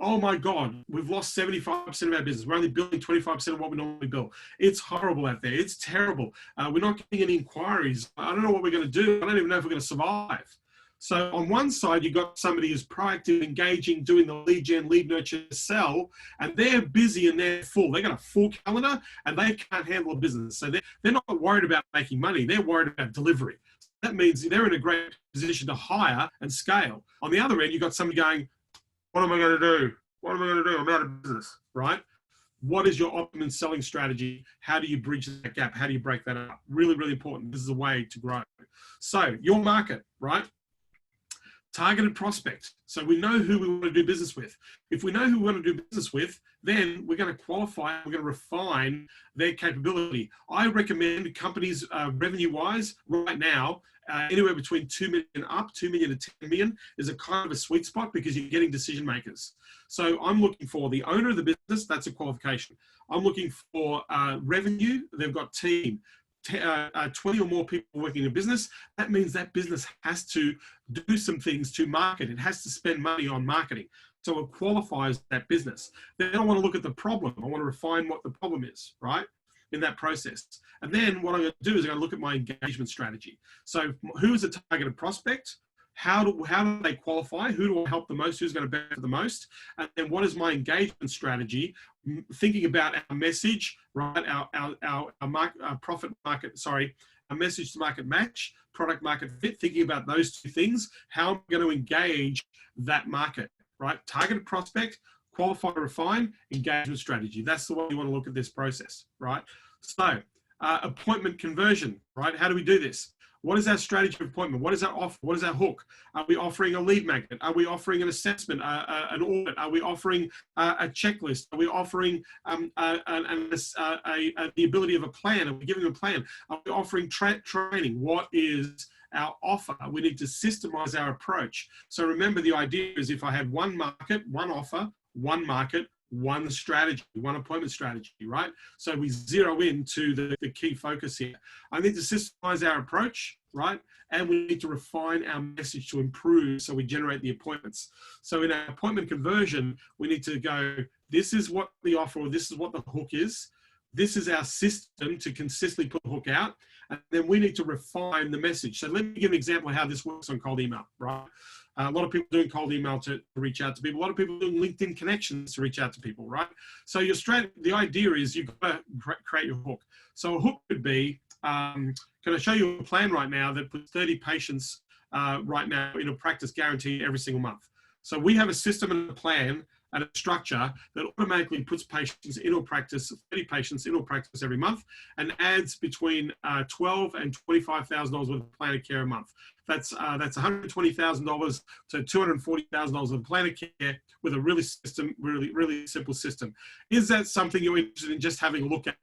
Oh my God, we've lost 75% of our business. We're only billing 25% of what we normally bill. It's horrible out there. It's terrible. We're not getting any inquiries. I don't know what we're going to do. I don't even know if we're going to survive. So on one side, you've got somebody who's proactive, engaging, doing the lead gen, lead nurture, sell, and they're busy and they're full. They've got a full calendar and they can't handle a business. So they're not worried about making money. They're worried about delivery. That means they're in a great position to hire and scale. On the other end, you've got somebody going, what am I going to do? What am I going to do? I'm out of business, right? What is your optimum selling strategy? How do you bridge that gap? How do you break that up? Really, really important. This is a way to grow. So your market, right? Targeted prospect. So we know who we want to do business with. If we know who we want to do business with, then we're going to qualify, we're going to refine their capability. I recommend companies revenue-wise right now, anywhere between 2 million up, 2 million to 10 million is a kind of a sweet spot because you're getting decision makers. So I'm looking for the owner of the business, that's a qualification. I'm looking for revenue, they've got team. 20 or more people working in a business, that means that business has to do some things to market. It has to spend money on marketing. So it qualifies that business. Then I want to look at the problem. I want to refine what the problem is, right? In that process. And then what I'm going to do is I'm going to look at my engagement strategy. So who is a targeted prospect? How do they qualify? Who do I help the most? Who's going to benefit the most? And then what is my engagement strategy? Thinking about our message, right? Our message to market match, product market fit, thinking about those two things. How am I going to engage that market, right? Targeted prospect, qualify, refine, engagement strategy. That's the way you want to look at this process, right? So appointment conversion, right? How do we do this? What is our strategy of appointment? What is our offer? What is our hook? Are we offering a lead magnet? Are we offering an assessment, an audit? Are we offering a checklist? Are we offering the ability of a plan? Are we giving them a plan? Are we offering training? What is our offer? We need to systemize our approach. So remember, the idea is if I had one market, one offer, one market, one strategy, one appointment strategy, right? So we zero into the key focus here. I need to systemize our approach, right? And we need to refine our message to improve so we generate the appointments. So in our appointment conversion, we need to go, this is what the offer, or this is what the hook is. This is our system to consistently put the hook out. And then we need to refine the message. So let me give an example of how this works on cold email, right? A lot of people doing cold email to reach out to people. A lot of people doing LinkedIn connections to reach out to people, right? So your strategy, the idea is you've got to create your hook. So a hook could be, can I show you a plan right now that puts 30 patients right now in a practice guarantee every single month. So we have a system and a plan and a structure that automatically puts patients in our practice, 30 patients in our practice every month, and adds between $12,000 and $25,000 worth of plan of care a month. That's $120,000 to $240,000 of plan of care with a really simple system. Is that something you're interested in just having a look at,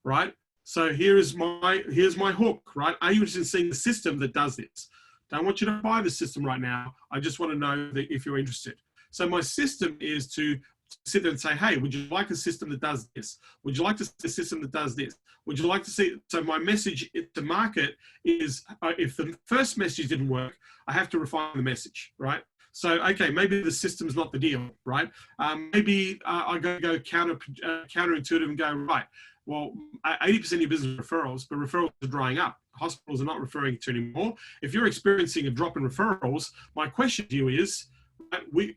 right? So here's my hook, right? Are you interested in seeing the system that does this? Don't want you to buy the system right now. I just want to know that if you're interested. So my system is to sit there and say, hey, would you like a system that does this? Would you like to see a system that does this? Would you like to see? So my message to market is, if the first message didn't work, I have to refine the message, right? So, okay, maybe the system's not the deal, right? Maybe I go counterintuitive and go, right, well, 80% of your business is referrals, but referrals are drying up. Hospitals are not referring to anymore. If you're experiencing a drop in referrals, my question to you is, would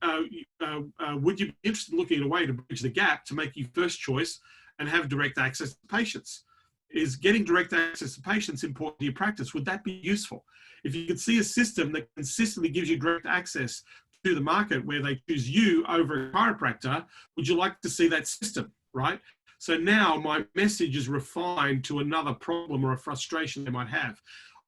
you be interested in looking at a way to bridge the gap to make you first choice and have direct access to patients? Is getting direct access to patients important to your practice? Would that be useful? If you could see a system that consistently gives you direct access to the market where they choose you over a chiropractor, would you like to see that system, right? So now my message is refined to another problem or a frustration they might have.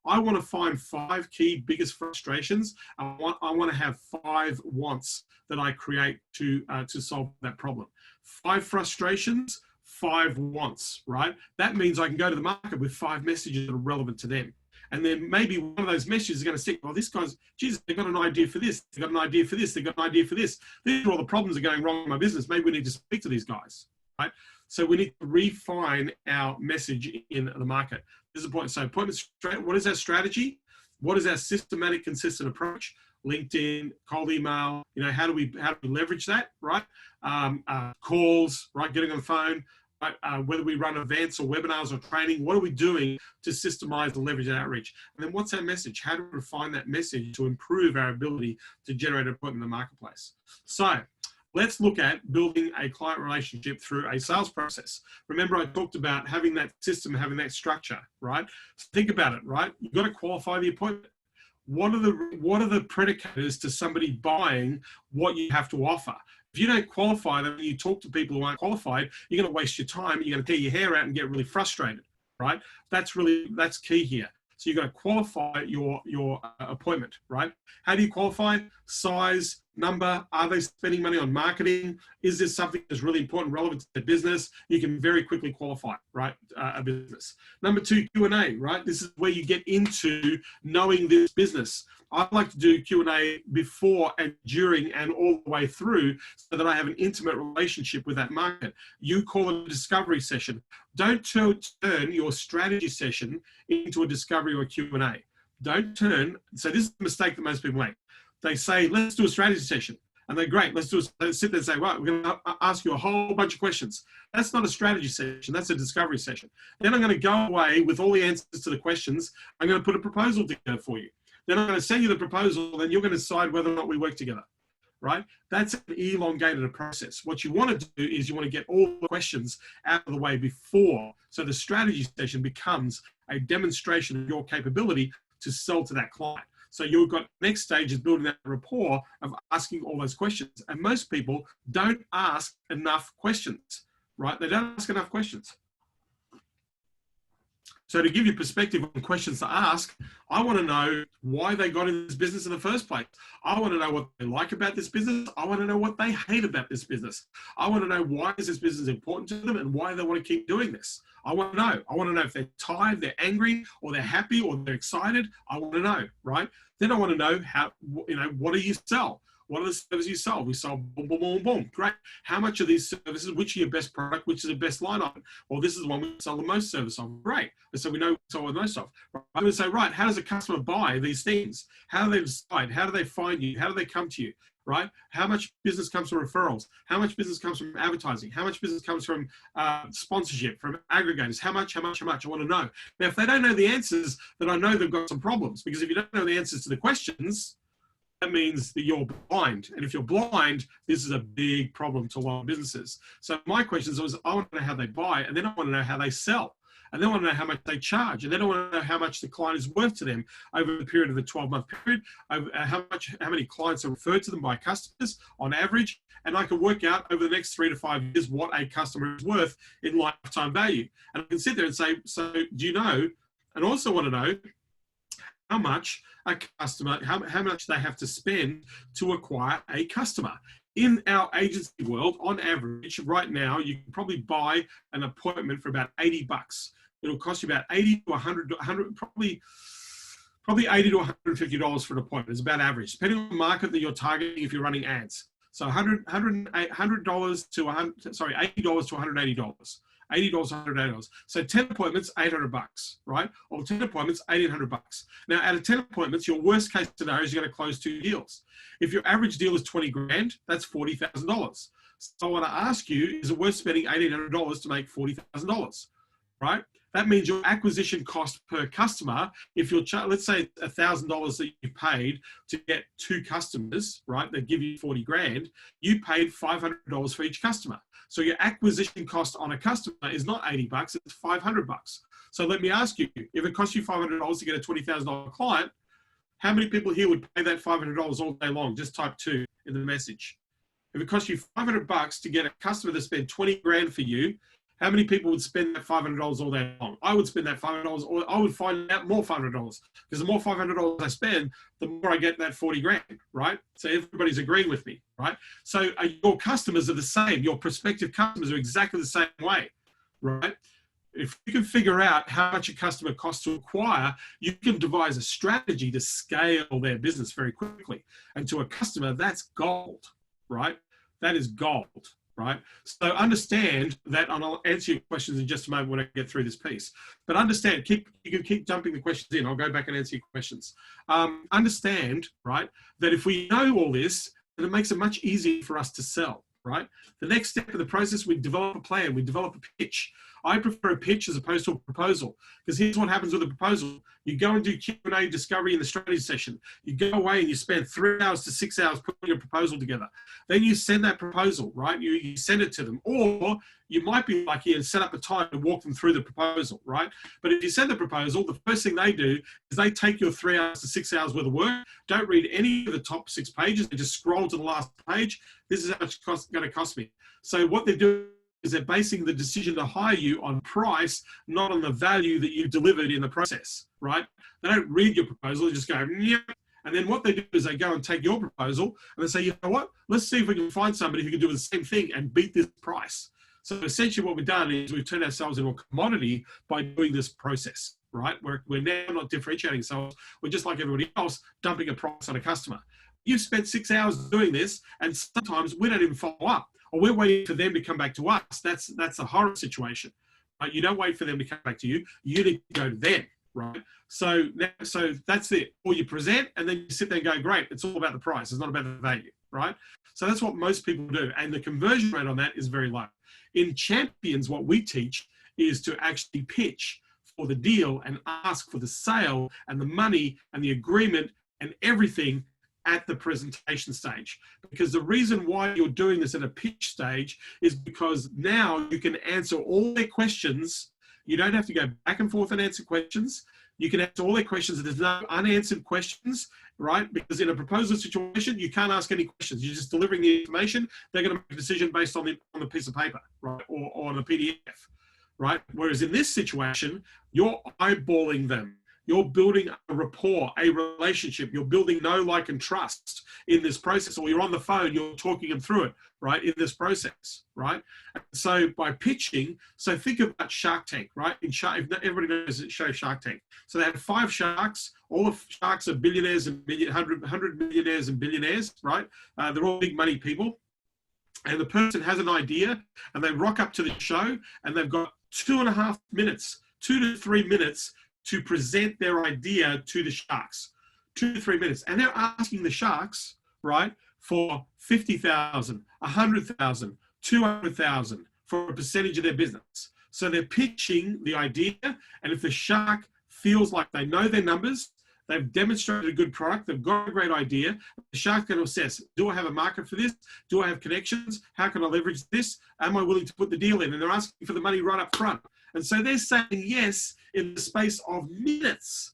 I want to find 5 key biggest frustrations. I want to have 5 wants that I create to solve that problem. 5 frustrations, 5 wants, right? That means I can go to the market with 5 messages that are relevant to them. And then maybe one of those messages is going to stick. Well, this guy's, Jesus, they've got an idea for this. They've got an idea for this. They've got an idea for this. These are all the problems that are going wrong in my business. Maybe we need to speak to these guys, right? So we need to refine our message in the market. This is the point. So appointment, what is our strategy? What is our systematic, consistent approach? LinkedIn, cold email, you know, how do we leverage that, right? Calls, right? Getting on the phone, right? Whether we run events or webinars or training, what are we doing to systemize and leverage that outreach? And then what's our message? How do we refine that message to improve our ability to generate an appointment in the marketplace? So let's look at building a client relationship through a sales process. Remember, I talked about having that system, having that structure, right? So think about it, right? You've got to qualify the appointment. What are the predicators to somebody buying what you have to offer? If you don't qualify them, you talk to people who aren't qualified, you're going to waste your time. You're going to tear your hair out and get really frustrated, right? That's key here. So you've got to qualify your appointment, right? How do you qualify? Size, number, are they spending money on marketing? Is this something that's really important, relevant to their business? You can very quickly qualify, right, a business. Number two, Q&A, right? This is where you get into knowing this business. I like to do Q&A before and during and all the way through so that I have an intimate relationship with that market. You call it a discovery session. Don't turn your strategy session into a discovery or a Q&A. Don't turn, so this is the mistake that most people make. They say, let's do a strategy session. And they're great. Let's sit there and say, right, we're going to ask you a whole bunch of questions. That's not a strategy session. That's a discovery session. Then I'm going to go away with all the answers to the questions. I'm going to put a proposal together for you. Then I'm going to send you the proposal, and you're going to decide whether or not we work together, right? That's an elongated process. What you want to do is you want to get all the questions out of the way before. So the strategy session becomes a demonstration of your capability to sell to that client. So you've got next stage is building that rapport of asking all those questions. And most people don't ask enough questions, right? They don't ask enough questions. So to give you perspective on questions to ask, I want to know why they got in this business in the first place. I want to know what they like about this business. I want to know what they hate about this business. I want to know why is this business important to them and why they want to keep doing this. I want to know. I want to know if they're tired, they're angry, or they're happy, or they're excited. I want to know, right? Then I want to know how, what do you sell? What are the services you sell? We sell boom, boom, boom, boom. Great. How much of these services, which are your best product, which is the best line item? Well, this is the one we sell the most service of. Great. And so we know we sell the most of. I'm going to say, right, how does a customer buy these things? How do they decide? How do they find you? How do they come to you? Right? How much business comes from referrals? How much business comes from advertising? How much business comes from sponsorship, from aggregators? How much? I want to know. Now, if they don't know the answers, then I know they've got some problems, because if you don't know the answers to the questions, that means that you're blind. And if you're blind, this is a big problem to a lot of businesses. So my questions was, I want to know how they buy, and then I want to know how they sell. And then I want to know how much they charge. And then I want to know how much the client is worth to them over the period of the 12-month period, how many clients are referred to them by customers on average. And I can work out over the next 3 to 5 years what a customer is worth in lifetime value. And I can sit there and say, so do you know, and also want to know how much a customer, how much they have to spend to acquire a customer. In our agency world, on average, right now, you can probably buy an appointment for about $80. It'll cost you about 80 to 100, probably $80 to $150 for an appointment. It's about average, depending on the market that you're targeting if you're running ads. So $80 to $180. $80 to $180. So 10 appointments, $800, right? Or 10 appointments, $1,800. Now, out of 10 appointments, your worst case scenario is you're going to close 2 deals. If your average deal is 20 grand, that's $40,000. So I want to ask you, is it worth spending $1,800 to make $40,000, right? That means your acquisition cost per customer, if you're, let's say $1,000 that you paid to get 2 customers, right? They give you 40 grand, you paid $500 for each customer. So your acquisition cost on a customer is not $80, it's $500. So let me ask you, if it costs you $500 to get a $20,000 client, how many people here would pay that $500 all day long? Just type 2 in the message. If it costs you $500 to get a customer to spend 20 grand for you, how many people would spend that $500 all day long? I would spend that $500, or I would find out more $500, because the more $500 I spend, the more I get that 40 grand, right? So everybody's agreeing with me, right? So your customers are the same. Your prospective customers are exactly the same way, right? If you can figure out how much a customer costs to acquire, you can devise a strategy to scale their business very quickly. And to a customer, that's gold, right? That is gold. Right? So understand that, and I'll answer your questions in just a moment when I get through this piece. But understand, you can keep dumping the questions in. I'll go back and answer your questions. Understand, right, that if we know all this, then it makes it much easier for us to sell, right? The next step of the process, we develop a plan, we develop a pitch. I prefer a pitch as opposed to a proposal, because here's what happens with a proposal. You go and do Q&A discovery in the strategy session. You go away and you spend 3 hours to 6 hours putting a proposal together. Then you send that proposal, right? You send it to them. Or you might be lucky and set up a time to walk them through the proposal, right? But if you send the proposal, the first thing they do is they take your 3 hours to 6 hours worth of work, don't read any of the top 6 pages, they just scroll to the last page. This is how much it's going to cost me. So what they're doing is they're basing the decision to hire you on price, not on the value that you delivered in the process, right? They don't read your proposal, they just go, yep. And then what they do is they go and take your proposal and they say, you know what, let's see if we can find somebody who can do the same thing and beat this price. So essentially what we've done is we've turned ourselves into a commodity by doing this process, right? We're now not differentiating ourselves. We're just like everybody else, dumping a price on a customer. You've spent 6 hours doing this, and sometimes we don't even follow up, or we're waiting for them to come back to us. That's a horror situation. Right? You don't wait for them to come back to you. You need to go to them, right? So that's it. Or you present, and then you sit there and go, great, it's all about the price. It's not about the value, right? So that's what most people do, and the conversion rate on that is very low. In Champions, what we teach is to actually pitch for the deal and ask for the sale and the money and the agreement and everything at the presentation stage. Because the reason why you're doing this at a pitch stage is because now you can answer all their questions. You don't have to go back and forth and answer questions. You can answer all their questions. There's no unanswered questions, right? Because in a proposal situation, you can't ask any questions. You're just delivering the information. They're going to make a decision based on the piece of paper, right? Or on a PDF, right? Whereas in this situation, you're eyeballing them. You're building a rapport, a relationship. You're building know, like, and trust in this process, or you're on the phone, you're talking them through it, right, in this process, right? And so by pitching, so think about Shark Tank, right? Everybody knows the show Shark Tank. So they have 5 sharks. All the sharks are billionaires and 100 millionaires and billionaires, right? They're all big money people. And the person has an idea, and they rock up to the show, and they've got 2.5 minutes, 2 to 3 minutes to present their idea to the sharks, 2 to 3 minutes. And they're asking the sharks, right, for 50,000, 100,000, 200,000 for a percentage of their business. So they're pitching the idea. And if the shark feels like they know their numbers, they've demonstrated a good product, they've got a great idea, the shark's going to assess, do I have a market for this? Do I have connections? How can I leverage this? Am I willing to put the deal in? And they're asking for the money right up front. And so they're saying yes in the space of minutes,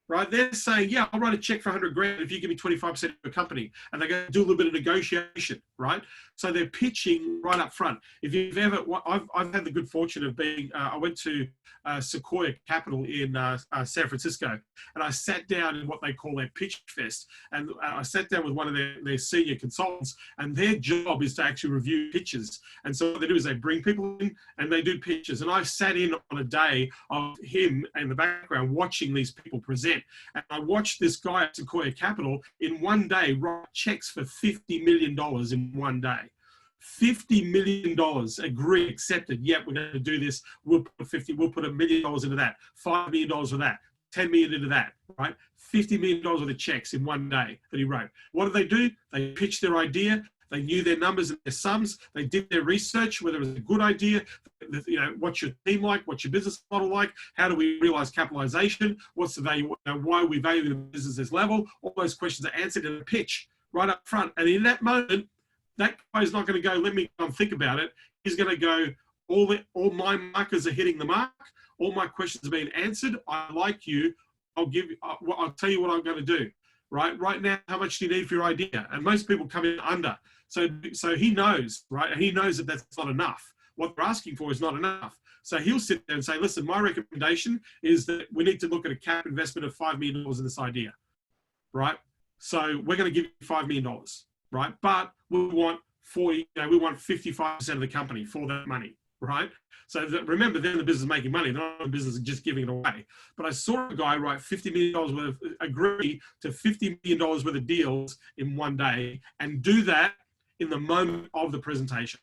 right? They're saying, yeah, I'll write a check for 100 grand if you give me 25% of your company. And they're going to do a little bit of negotiation, right? So they're pitching right up front. If you've ever, I've had the good fortune of being, I went to Sequoia Capital in San Francisco, and I sat down in what they call their pitch fest. And I sat down with one of their senior consultants, and their job is to actually review pitches. And so what they do is they bring people in and they do pitches. And I sat in on a day of him in the background watching these people present. And I watched this guy at Sequoia Capital in one day write checks for $50 million in one day. $50 million, agree, accepted. Yep, we're going to do this. We'll put $1 million into that, $5 million for that, $10 million into that, right? $50 million worth of checks in one day that he wrote. What did they do? They pitched their idea. They knew their numbers and their sums. They did their research, whether it was a good idea, you know, what's your team like, what's your business model like, how do we realize capitalization, what's the value, why are we valuing the business at this level? All those questions are answered in a pitch right up front. And in that moment, that guy is not going to go, let me go and think about it. He's going to go, all my markers are hitting the mark. All my questions are being answered. I like you. I'll tell you what I'm going to do. Right now, how much do you need for your idea? And most people come in under. So he knows, right? And he knows that that's not enough. What they're asking for is not enough. So he'll sit there and say, listen, my recommendation is that we need to look at a cap investment of $5 million in this idea, right? So we're going to give you $5 million, right? But we want 55% of the company for that money, right? So remember, they're in the business of making money. They're not in the business of just giving it away. But I saw a guy write $50 million agree to $50 million worth of deals in one day and do that in the moment of the presentation,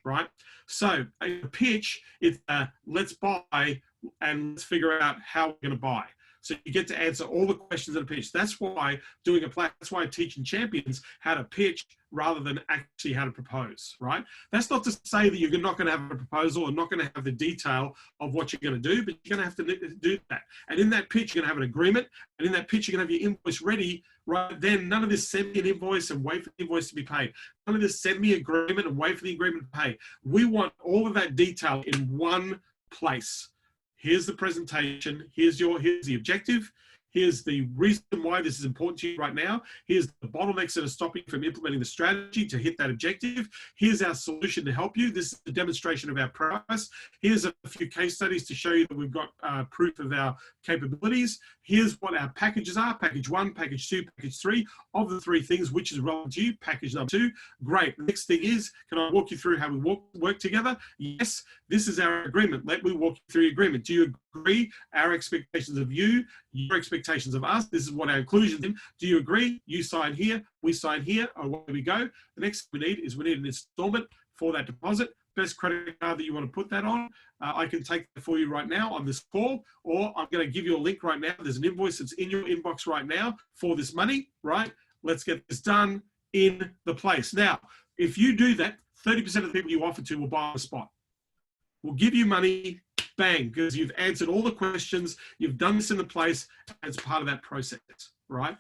right? So a pitch is let's buy and let's figure out how we're going to buy. So you get to answer all the questions in a pitch. That's why that's why I teach in Champions how to pitch rather than actually how to propose, right? That's not to say that you're not going to have a proposal or not going to have the detail of what you're going to do, but you're going to have to do that. And in that pitch, you're going to have an agreement. And in that pitch, you're going to have your invoice ready right then. None of this send me an invoice and wait for the invoice to be paid. None of this send me an agreement and wait for the agreement to pay. We want all of that detail in one place. Here's the presentation. Here's the objective. Here's the reason why this is important to you right now. Here's the bottlenecks that are stopping from implementing the strategy to hit that objective. Here's our solution to help you. This is the demonstration of our prowess. Here's a few case studies to show you that we've got proof of our capabilities. Here's what our packages are: package 1, package 2, package 3. Of the 3 things, which is relevant to you? Package number 2. Great. The next thing is, can I walk you through how we work together? Yes. This is our agreement. Let me walk you through your agreement. Do you agree? Our expectations of you, your expectations of us. This is what our inclusion is. Do you agree? You sign here, we sign here. Away we go. The next thing we need is an installment for that deposit. Best credit card that you want to put that on. I can take that for you right now on this call, or I'm going to give you a link right now. There's an invoice that's in your inbox right now for this money, right? Let's get this done in the place. Now, if you do that, 30% of the people you offer to will buy on the spot. We'll give you money, bang, because you've answered all the questions, you've done this in the place, and it's part of that process, right?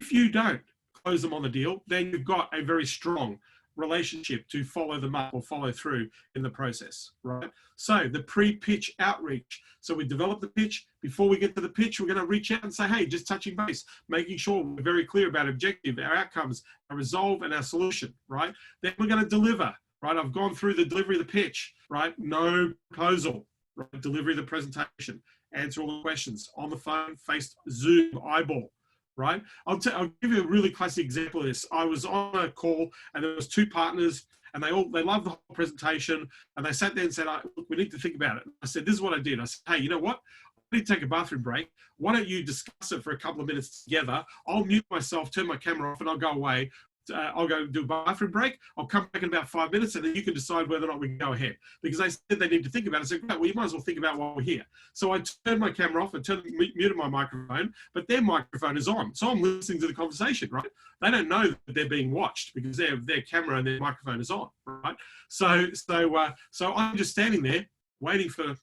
If you don't close them on the deal, then you've got a very strong relationship to follow them up or follow through in the process, right? So the pre-pitch outreach. So we develop the pitch. Before we get to the pitch, we're going to reach out and say, hey, just touching base, making sure we're very clear about our objective, our outcomes, our resolve, and our solution, right? Then we're going to deliver, right? I've gone through the delivery of the pitch, right? No proposal, right? Delivery of the presentation, answer all the questions on the phone, face, Zoom, eyeball, right? I'll give you a really classic example of this. I was on a call and there was 2 partners and they loved the whole presentation, and they sat there and said, look, we need to think about it. I said, this is what I did. I said, hey, you know what? I need to take a bathroom break. Why don't you discuss it for a couple of minutes together? I'll mute myself, turn my camera off, and I'll go away. I'll go do a bathroom break. I'll come back in about 5 minutes, and then you can decide whether or not we can go ahead. Because they said they need to think about it. I said, great, well, you might as well think about while we're here. So I turned my camera off and muted my microphone, but their microphone is on. So I'm listening to the conversation, right? They don't know that they're being watched because their camera and their microphone is on, right? So I'm just standing there waiting for,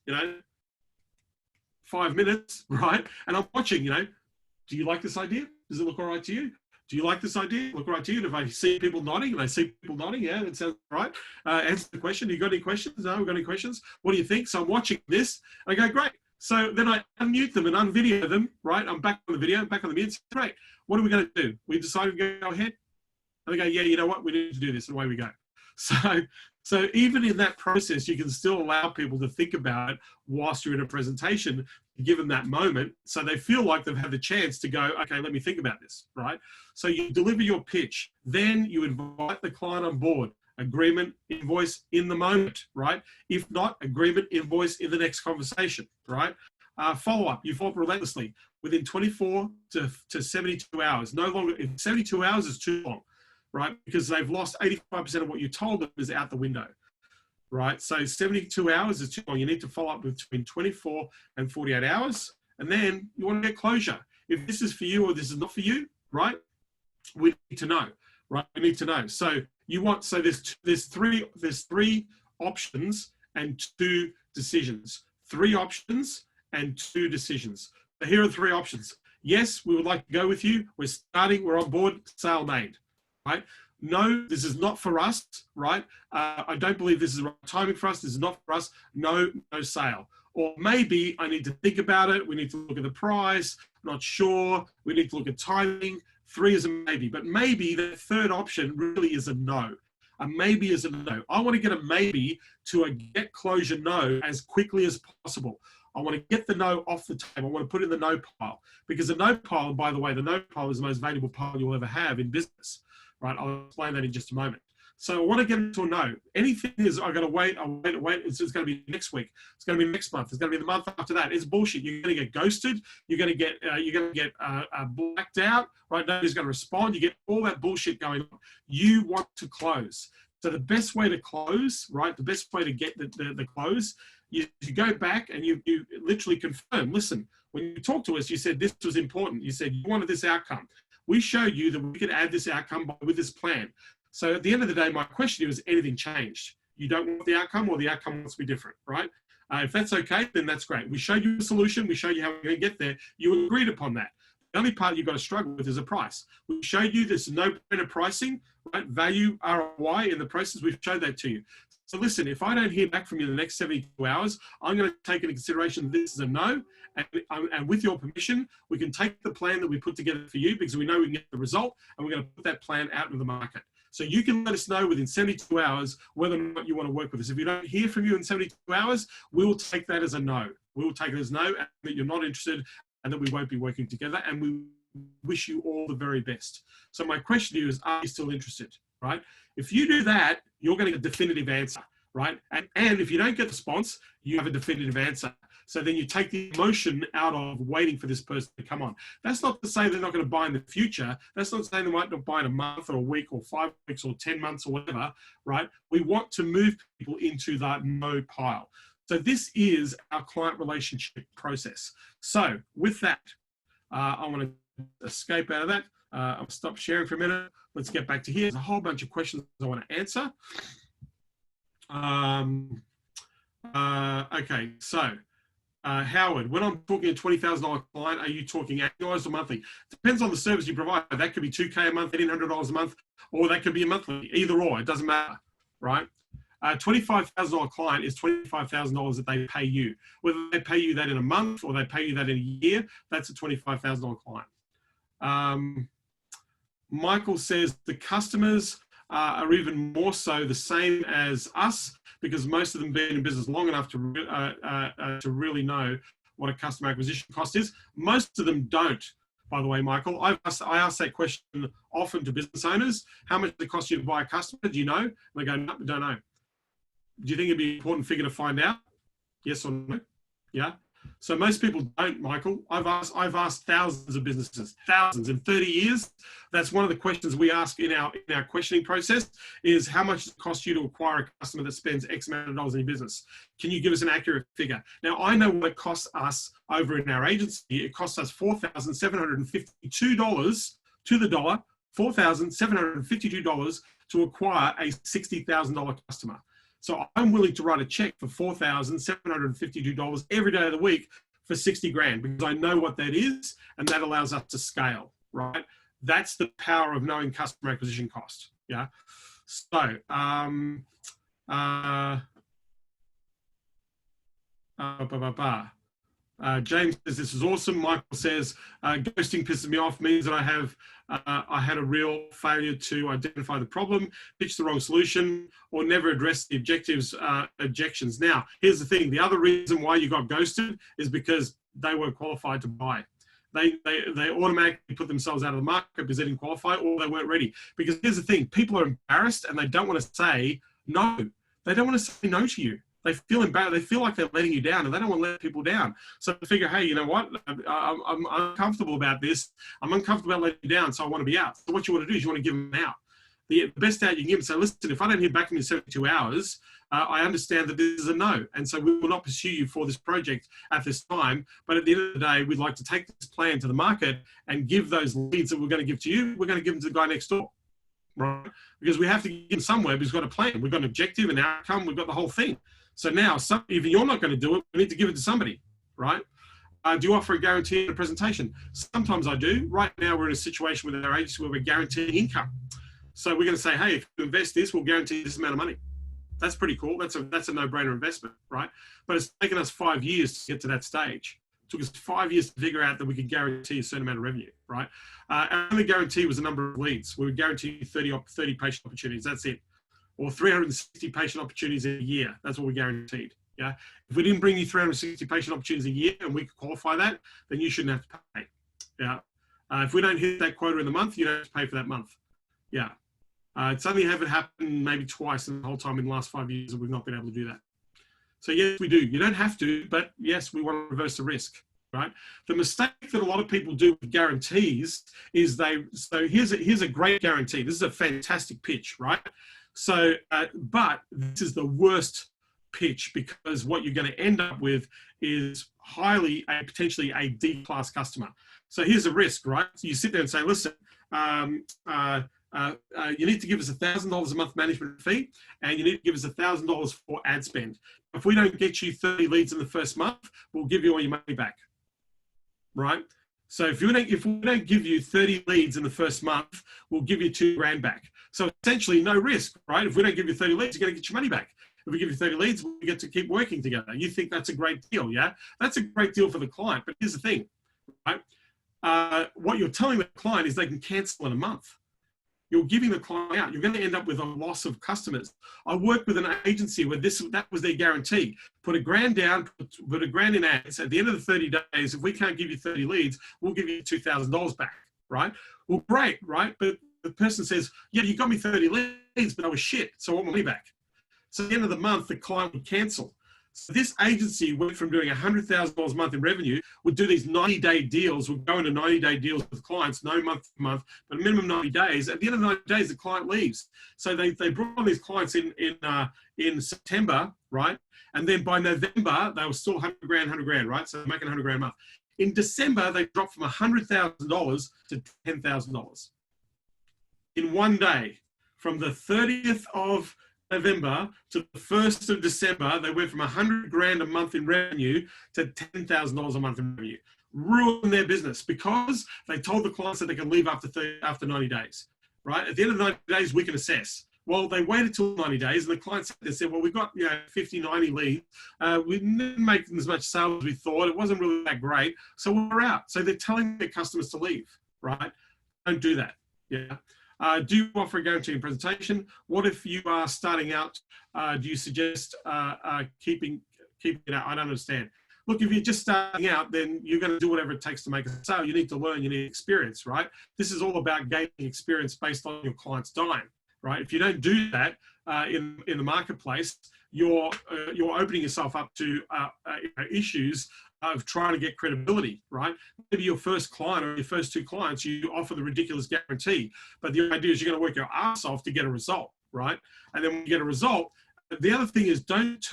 5 minutes, right? And I'm watching, do you like this idea? Does it look all right to you? Do you like this idea? Look right to you. And if I see people nodding, yeah, that sounds right. Answer the question. You got any questions? No, we've got any questions? What do you think? So I'm watching this. I go, great. So then I unmute them and unvideo them, right? I'm back on the video, back on the mute. Great. What are we going to do? We decided to go ahead. And they go, yeah, you know what? We need to do this. And away we go. So even in that process, you can still allow people to think about it whilst you're in a presentation, give them that moment so they feel like they've had the chance to go, okay, let me think about this, right? So you deliver your pitch, then you invite the client on board. Agreement, invoice in the moment, right? If not, agreement, invoice in the next conversation, right? Follow-up, you follow up relentlessly within 24 to 72 hours. No longer, if 72 hours is too long, right? Because they've lost 85% of what you told them is out the window, right? So 72 hours is too long. You need to follow up between 24 and 48 hours. And then you want to get closure. If this is for you or this is not for you, right? We need to know, right? We need to know. So there's three options and 2 decisions. 3 options and 2 decisions. So here are the 3 options. Yes, we would like to go with you. We're starting, we're on board, sale made. Right? No, this is not for us, right? I don't believe this is the right timing for us. This is not for us. No sale. Or maybe I need to think about it. We need to look at the price. Not sure. We need to look at timing. 3 is a maybe. But maybe the 3rd option really is a no. A maybe is a no. I want to get a maybe to a get closure no as quickly as possible. I want to get the no off the table. I want to put it in the no pile. Because the no pile, and by the way, the no pile is the most valuable pile you'll ever have in business. Right, I'll explain that in just a moment. So I want to get into a no. Anything is, I've got to wait, it's going to be next week. It's going to be next month. It's going to be the month after that. It's bullshit. You're going to get ghosted. You're going to get blacked out, right? Nobody's going to respond. You get all that bullshit going on. You want to close. So the best way to close, right? The best way to get the close, you go back and you literally confirm, listen, when you talked to us, you said this was important. You said you wanted this outcome. We showed you that we could add this outcome with this plan. So at the end of the day, my question is, anything changed? You don't want the outcome or the outcome wants to be different, right? If that's okay, then that's great. We showed you the solution. We showed you how we're going to get there. You agreed upon that. The only part you've got to struggle with is a price. We showed you this no-brainer pricing, right? Value ROI in the process. We've showed that to you. So listen, if I don't hear back from you in the next 72 hours, I'm going to take into consideration this is a no. And with your permission, we can take the plan that we put together for you because we know we can get the result, and we're going to put that plan out into the market. So you can let us know within 72 hours whether or not you want to work with us. If we don't hear from you in 72 hours, we will take that as a no. We will take it as no, and that you're not interested and that we won't be working together. And we wish you all the very best. So my question to you is, are you still interested, right? If you do that, you're going to get a definitive answer, right? And if you don't get the response, you have a definitive answer. So then you take the emotion out of waiting for this person to come on. That's not to say they're not going to buy in the future. That's not saying they might not buy in a month or a week or 5 weeks or 10 months or whatever, right? We want to move people into that no pile. So this is our client relationship process. So with that, I want to escape out of that. I'll stop sharing for a minute. Let's get back to here. There's a whole bunch of questions I want to answer. Okay, so Howard, when I'm talking a $20,000 client, are you talking annualized or monthly? Depends on the service you provide. That could be $2K a month, $1,800 a month, or that could be a monthly. Either or, it doesn't matter, right? $25,000 client is $25,000 that they pay you. Whether they pay you that in a month or they pay you that in a year, that's a $25,000 client. Michael says the customers are even more so the same as us because most of them been in business long enough to really know what a customer acquisition cost is. Most of them don't, by the way, Michael. I ask that question often to business owners. How much does it cost you to buy a customer? Do you know? And they go, no, don't know. Do you think it'd be an important figure to find out? Yes or no? Yeah. So most people don't, Michael. I've asked thousands of businesses, thousands in 30 years. That's one of the questions we ask in our questioning process is how much does it cost you to acquire a customer that spends X amount of dollars in your business? Can you give us an accurate figure? Now, I know what it costs us over in our agency. It costs us $4,752 to the dollar, $4,752 to acquire a $60,000 customer. So I'm willing to write a check for $4,752 every day of the week for 60 grand because I know what that is and that allows us to scale, right? That's the power of knowing customer acquisition cost, yeah? So, James says, this is awesome. Michael says, ghosting pisses me off, means that I had a real failure to identify the problem, pitch the wrong solution, or never address the objections. Now, here's the thing. The other reason why you got ghosted is because they weren't qualified to buy. They automatically put themselves out of the market because they didn't qualify or they weren't ready. Because here's the thing. People are embarrassed and they don't want to say no. They don't want to say no to you. They feel embarrassed. They feel like they're letting you down and they don't want to let people down. So they figure, hey, you know what? I'm uncomfortable about this. I'm uncomfortable about letting you down, so I want to be out. So what you want to do is you want to give them out. The best out you can give them, say, listen, if I don't hear back from you in 72 hours, I understand that this is a no. And so we will not pursue you for this project at this time. But at the end of the day, we'd like to take this plan to the market and give those leads that we're going to give to you, we're going to give them to the guy next door. Right? Because we have to give them somewhere because we've got a plan. We've got an objective, an outcome. We've got the whole thing. So now, if you're not going to do it, we need to give it to somebody, right? Do you offer a guarantee in a presentation? Sometimes I do. Right now, we're in a situation with our agency where we're guaranteeing income. So we're going to say, hey, if you invest this, we'll guarantee this amount of money. That's pretty cool. That's a no-brainer investment, right? But it's taken us 5 years to get to that stage. It took us 5 years to figure out that we could guarantee a certain amount of revenue, right? Our only guarantee was the number of leads. We would guarantee 30 patient opportunities. That's it. Or 360 patient opportunities a year. That's what we guaranteed. Yeah. If we didn't bring you 360 patient opportunities a year and we could qualify that, then you shouldn't have to pay. Yeah. If we don't hit that quota in the month, you don't have to pay for that month. Yeah. It's only ever happened maybe twice in the whole time in the last 5 years that we've not been able to do that. So yes, we do. You don't have to, but yes, we want to reverse the risk. Right. The mistake that a lot of people do with guarantees is so here's a great guarantee. This is a fantastic pitch, right? So, but this is the worst pitch because what you're going to end up with is potentially a D-class customer. So here's a risk, right? So you sit there and say, listen, you need to give us $1,000 a month management fee, and you need to give us $1,000 for ad spend. If we don't get you 30 leads in the first month, we'll give you all your money back, right? So if we don't give you 30 leads in the first month, we'll give you $2,000 back. So essentially no risk, right? If we don't give you 30 leads, you're going to get your money back. If we give you 30 leads, we get to keep working together. You think that's a great deal, yeah? That's a great deal for the client, but here's the thing, right? What you're telling the client is they can cancel in a month. You're giving the client out. You're going to end up with a loss of customers. I worked with an agency where that was their guarantee. Put $1,000 down, put $1,000 in ads. At the end of the 30 days, if we can't give you 30 leads, we'll give you $2,000 back, right? Well, great, right? But the person says, yeah, you got me 30 leads, but I was shit, so I want my money back. So at the end of the month, the client would cancel. So this agency went from doing $100,000 a month in revenue, would do these 90-day deals, would go into 90-day deals with clients, no month to month, but a minimum 90 days. At the end of 90 days, the client leaves. So they brought on these clients in September, right? And then by November, they were still $100,000, right? So they're making $100,000 a month. In December, they dropped from $100,000 to $10,000 in one day. From the 30th of November to the 1st of December, they went from $100,000 a month in revenue to $10,000 a month in revenue. Ruined their business because they told the clients that they can leave after 90 days, right? At the end of 90 days, we can assess. Well, they waited till 90 days and the client said, well, we got 50, 90 leads. We didn't make as much sales as we thought. It wasn't really that great. So we're out. So they're telling their customers to leave, right? Don't do that. Yeah. Do you offer a guarantee in presentation? What if you are starting out? Do you suggest keeping it out? I don't understand. Look, if you're just starting out, then you're going to do whatever it takes to make a sale. You need to learn, you need experience, right? This is all about gaining experience based on your client's time, right? If you don't do that in the marketplace, you're opening yourself up to issues of trying to get credibility, right? Maybe your first client or your first two clients, you offer the ridiculous guarantee, but the idea is you're going to work your ass off to get a result, right? And then when you get a result, the other thing is don't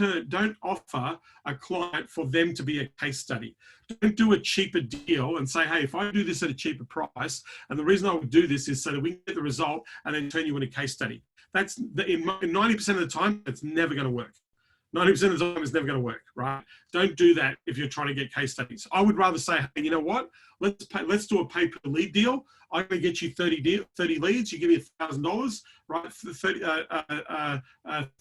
offer a client for them to be a case study. Don't do a cheaper deal and say, hey, if I do this at a cheaper price, and the reason I would do this is so that we can get the result and then turn you into a case study. That's in 90% of the time, it's never going to work. 90% of the time, it's never going to work, right? Don't do that if you're trying to get case studies. I would rather say, hey, you know what? Let's do a pay per lead deal. I'm going to get you 30 leads. You give me $1,000, right?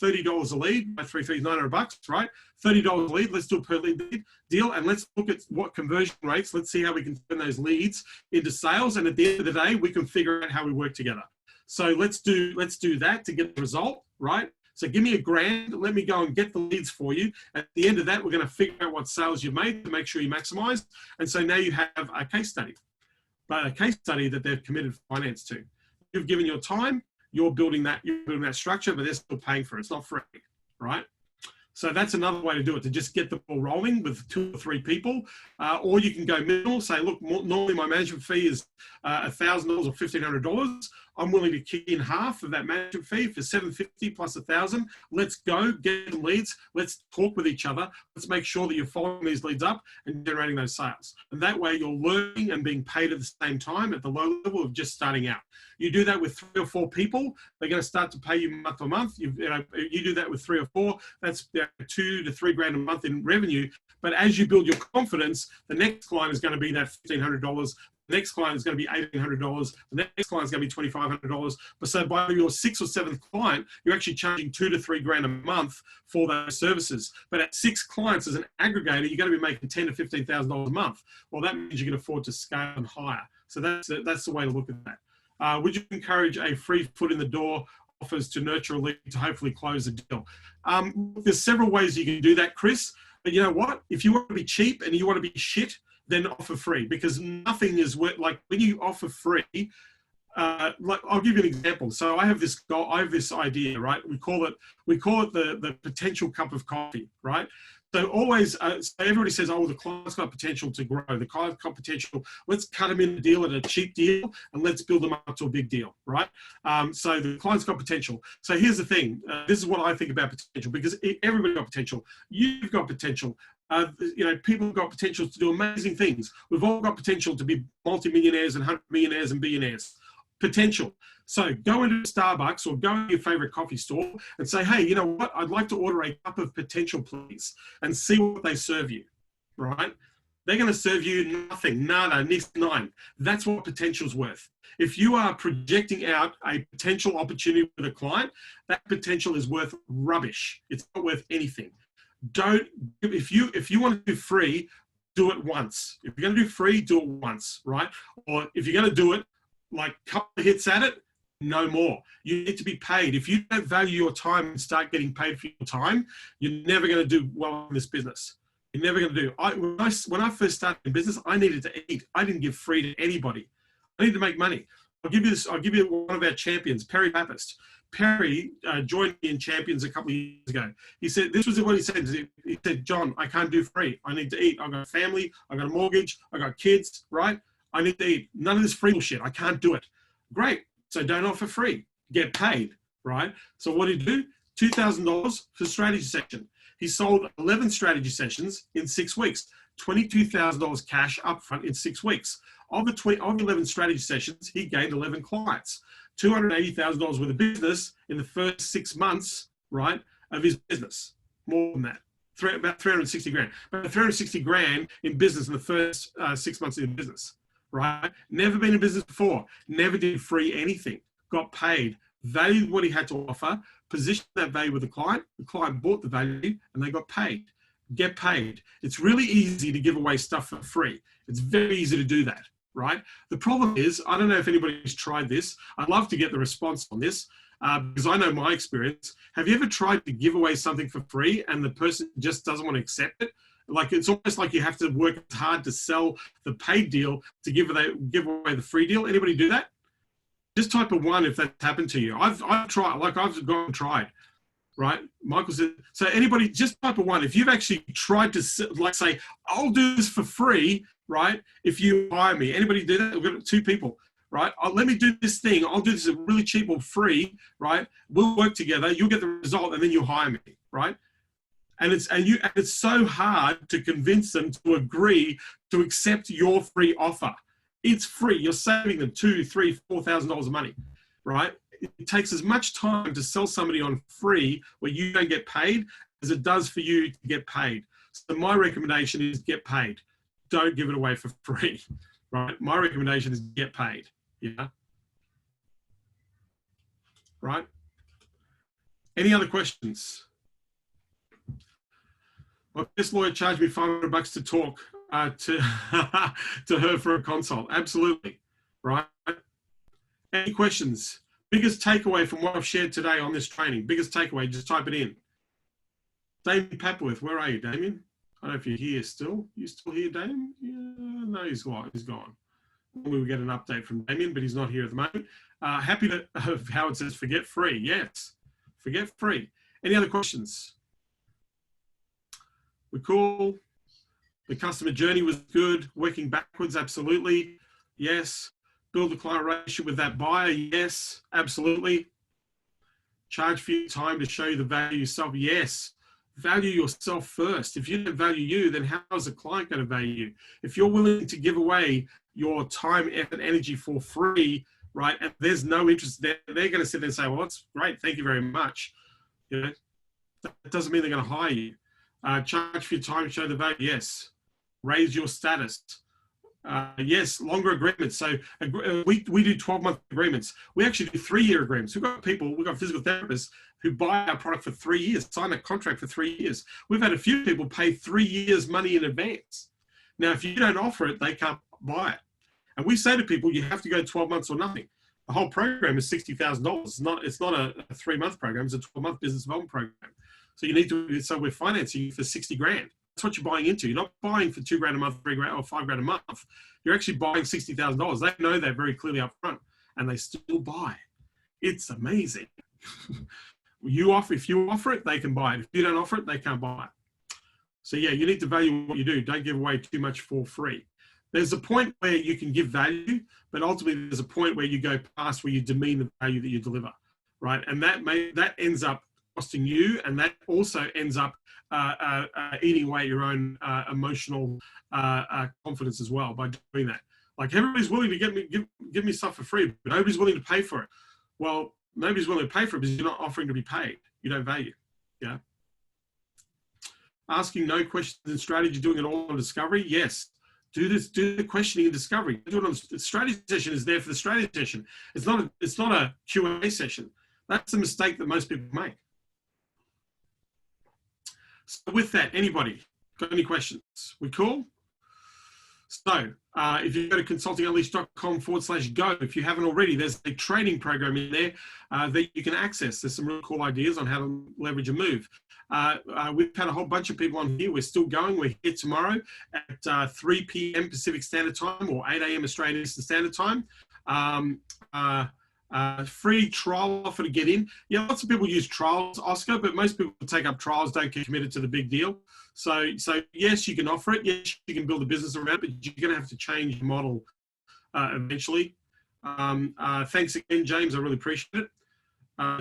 $30 a lead. My 3 fees, $900, right? $30 a lead. Let's do a per lead deal, and let's look at what conversion rates. Let's see how we can turn those leads into sales. And at the end of the day, we can figure out how we work together. So let's do that to get the result, right? So give me $1,000, let me go and get the leads for you. At the end of that, we're going to figure out what sales you've made to make sure you maximize. And so now you have a case study, but a case study that they've committed finance to. You've given your time, you're building that structure, but they're still paying for it. It's not free, right? So that's another way to do it, to just get the ball rolling with 2 or 3 people. Or you can go middle, say, look, normally my management fee is $1,000 or $1,500. I'm willing to kick in half of that management fee for $750 plus $1,000. Let's go get the leads. Let's talk with each other. Let's make sure that you're following these leads up and generating those sales. And that way you're learning and being paid at the same time at the low level of just starting out. You do that with 3 or 4 people, they're going to start to pay you month to month. You do that with 3 or 4, that's $2 to $3,000 a month in revenue. But as you build your confidence, the next client is going to be that $1,500. The next client is going to be $1,800. The next client is going to be $2,500. But so by your 6th or 7th client, you're actually charging $2 to $3,000 a month for those services. But at 6 clients as an aggregator, you're going to be making $10,000 to $15,000 a month. Well, that means you can afford to scale them higher. So that's the way to look at that. Would you encourage a free foot in the door offers to nurture a lead to hopefully close a deal? There's several ways you can do that, Chris. But you know what? If you want to be cheap and you want to be shit, then offer free, because nothing is worth, like when you offer free, like I'll give you an example. So I have this goal, I have this idea, right? We call it the potential cup of coffee, right? So always, so everybody says, oh, the client's got potential to grow. The client's got potential. Let's cut them in a deal at a cheap deal and let's build them up to a big deal, right? So the client's got potential. So here's the thing. This is what I think about potential, because everybody's got potential. You've got potential. People have got potential to do amazing things. We've all got potential to be multimillionaires and 100 millionaires and billionaires. Potential. So go into Starbucks or go to your favorite coffee store and say, hey, you know what? I'd like to order a cup of potential, please, and see what they serve you, right? They're going to serve you nothing, nada, nix, nine. That's what potential's worth. If you are projecting out a potential opportunity with a client, that potential is worth rubbish. It's not worth anything. Don't, if you want to do free, do it once. If you're going to do free, do it once, right? Or if you're going to do it, like a couple of hits at it, no more. You need to be paid. If you don't value your time and start getting paid for your time, you're never going to do well in this business. You're never going to do. When I first started in business, I needed to eat. I didn't give free to anybody. I need to make money. I'll give you one of our champions, Perry Papist. Perry joined me in Champions a couple of years ago. He said, this was what he said. He said, John, I can't do free. I need to eat. I've got a family. I've got a mortgage. I've got kids, right? I need to eat. None of this free bullshit. I can't do it. Great. So don't offer free. Get paid, right? So what did he do? $2,000 for strategy session. He sold 11 strategy sessions in 6 weeks. $22,000 cash upfront in 6 weeks. Of the 11 strategy sessions, he gained 11 clients. $280,000 worth of business in the first 6 months, right, of his business. More than that. About 360 grand. About 360 grand in business in the first 6 months of business, right? Never been in business before. Never did free anything. Got paid. Valued what he had to offer. Positioned that value with the client. The client bought the value and they got paid. Get paid. It's really easy to give away stuff for free. It's very easy to do that, right? The problem is, I don't know if anybody's tried this. I'd love to get the response on this because I know my experience. Have you ever tried to give away something for free and the person just doesn't want to accept it? Like, it's almost like you have to work hard to sell the paid deal to give away the free deal. Anybody do that? Just type a 1 if that's happened to you. I've tried, like I've gone and tried. Right? Michael said, so anybody just type a 1. If you've actually tried to like say, I'll do this for free, right? If you hire me, anybody do that? We've got 2 people, right? Let me do this thing. I'll do this really cheap or free, right? We'll work together. You'll get the result and then you'll hire me, right? And it's so hard to convince them to agree to accept your free offer. It's free. You're saving them $2,000, $3,000, $4,000 of money, right? It takes as much time to sell somebody on free where you don't get paid as it does for you to get paid. So my recommendation is get paid. Don't give it away for free, right? My recommendation is get paid, yeah? Right? Any other questions? My best lawyer charged me $500 to talk to her for a consult. Absolutely, right? Any questions? Biggest takeaway from what I've shared today on this training. Biggest takeaway, just type it in. Damien Papworth, where are you, Damien? I don't know if you're here still. You still here, Damien? Yeah, no, he's gone. He's gone. We will get an update from Damien, but he's not here at the moment. Happy to have Howard says, forget free. Yes, forget free. Any other questions? We're cool. The customer journey was good. Working backwards, absolutely. Yes. Build a client relationship with that buyer. Yes, absolutely. Charge for your time to show you the value yourself. Yes. Value yourself first. If you don't value you, then how is a client going to value you? If you're willing to give away your time, effort, energy for free, right, and there's no interest there, they're going to sit there and say, well, that's great. Thank you very much. You know, that doesn't mean they're going to hire you. Charge for your time, show the value. Yes. Raise your status. Yes, longer agreements. So we do 12-month agreements. We actually do 3-year agreements. We've got physical therapists who buy our product for 3 years, sign a contract for 3 years. We've had a few people pay 3 years money in advance. Now, if you don't offer it, they can't buy it. And we say to people, you have to go 12 months or nothing. The whole program is $60,000. It's not a 3-month program. It's a 12-month business development program. So so we're financing you for 60 grand. That's what you're buying into. You're not buying for $2 grand a month, $3 grand, or $5 grand a month. You're actually buying $60,000. They know that very clearly up front, and they still buy. It's amazing. If you offer it, they can buy it. If you don't offer it, they can't buy it. So yeah, you need to value what you do. Don't give away too much for free. There's a point where you can give value, but ultimately there's a point where you go past where you demean the value that you deliver, right? And that ends up costing you, and that also ends up eating away your own emotional confidence as well by doing that. Like, everybody's willing to give me stuff for free, but nobody's willing to pay for it. Well, nobody's willing to pay for it because you're not offering to be paid. You don't value. Yeah. Asking no questions in strategy, doing it all on discovery. Yes. Do this, do the questioning and discovery. Do it on the strategy session is there for the strategy session. It's not a Q&A session. That's the mistake that most people make. So with that, anybody got any questions? We cool? So if you go to consultingunleashed.com/go, if you haven't already, there's a training program in there that you can access. There's some really cool ideas on how to leverage a move. We've had a whole bunch of people on here. We're still going. We're here tomorrow at 3 p.m. Pacific Standard Time or 8 a.m. Australian Eastern Standard Time. Free trial offer to get in. Yeah, lots of people use trials, Oscar, but most people take up trials, don't get committed to the big deal. So yes, you can offer it. Yes, you can build a business around it, but you're going to have to change your model eventually. Thanks again, James. I really appreciate it.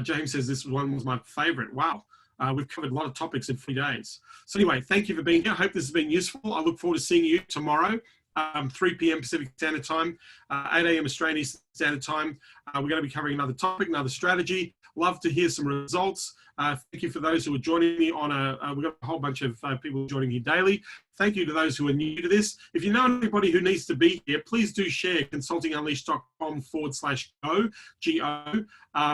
James says this one was my favorite. Wow. We've covered a lot of topics in 3 days. So anyway, thank you for being here. I hope this has been useful. I look forward to seeing you tomorrow, 3 p.m. Pacific Standard Time, 8 a.m. Australian Eastern Standard Time. We're going to be covering another topic, another strategy. Love to hear some results. Thank you for those who are joining me on we've got a whole bunch of people joining here daily. Thank you to those who are new to this. If you know anybody who needs to be here, please do share consultingunleashed.com/go, G-O,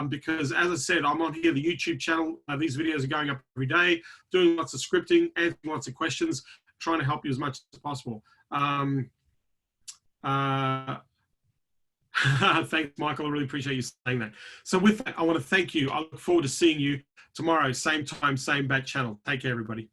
because as I said, I'm on here, the YouTube channel. These videos are going up every day, doing lots of scripting, answering lots of questions, trying to help you as much as possible. Thanks, Michael. I really appreciate you saying that. So with that, I want to thank you. I look forward to seeing you tomorrow, same time, same bat channel. Take care, everybody.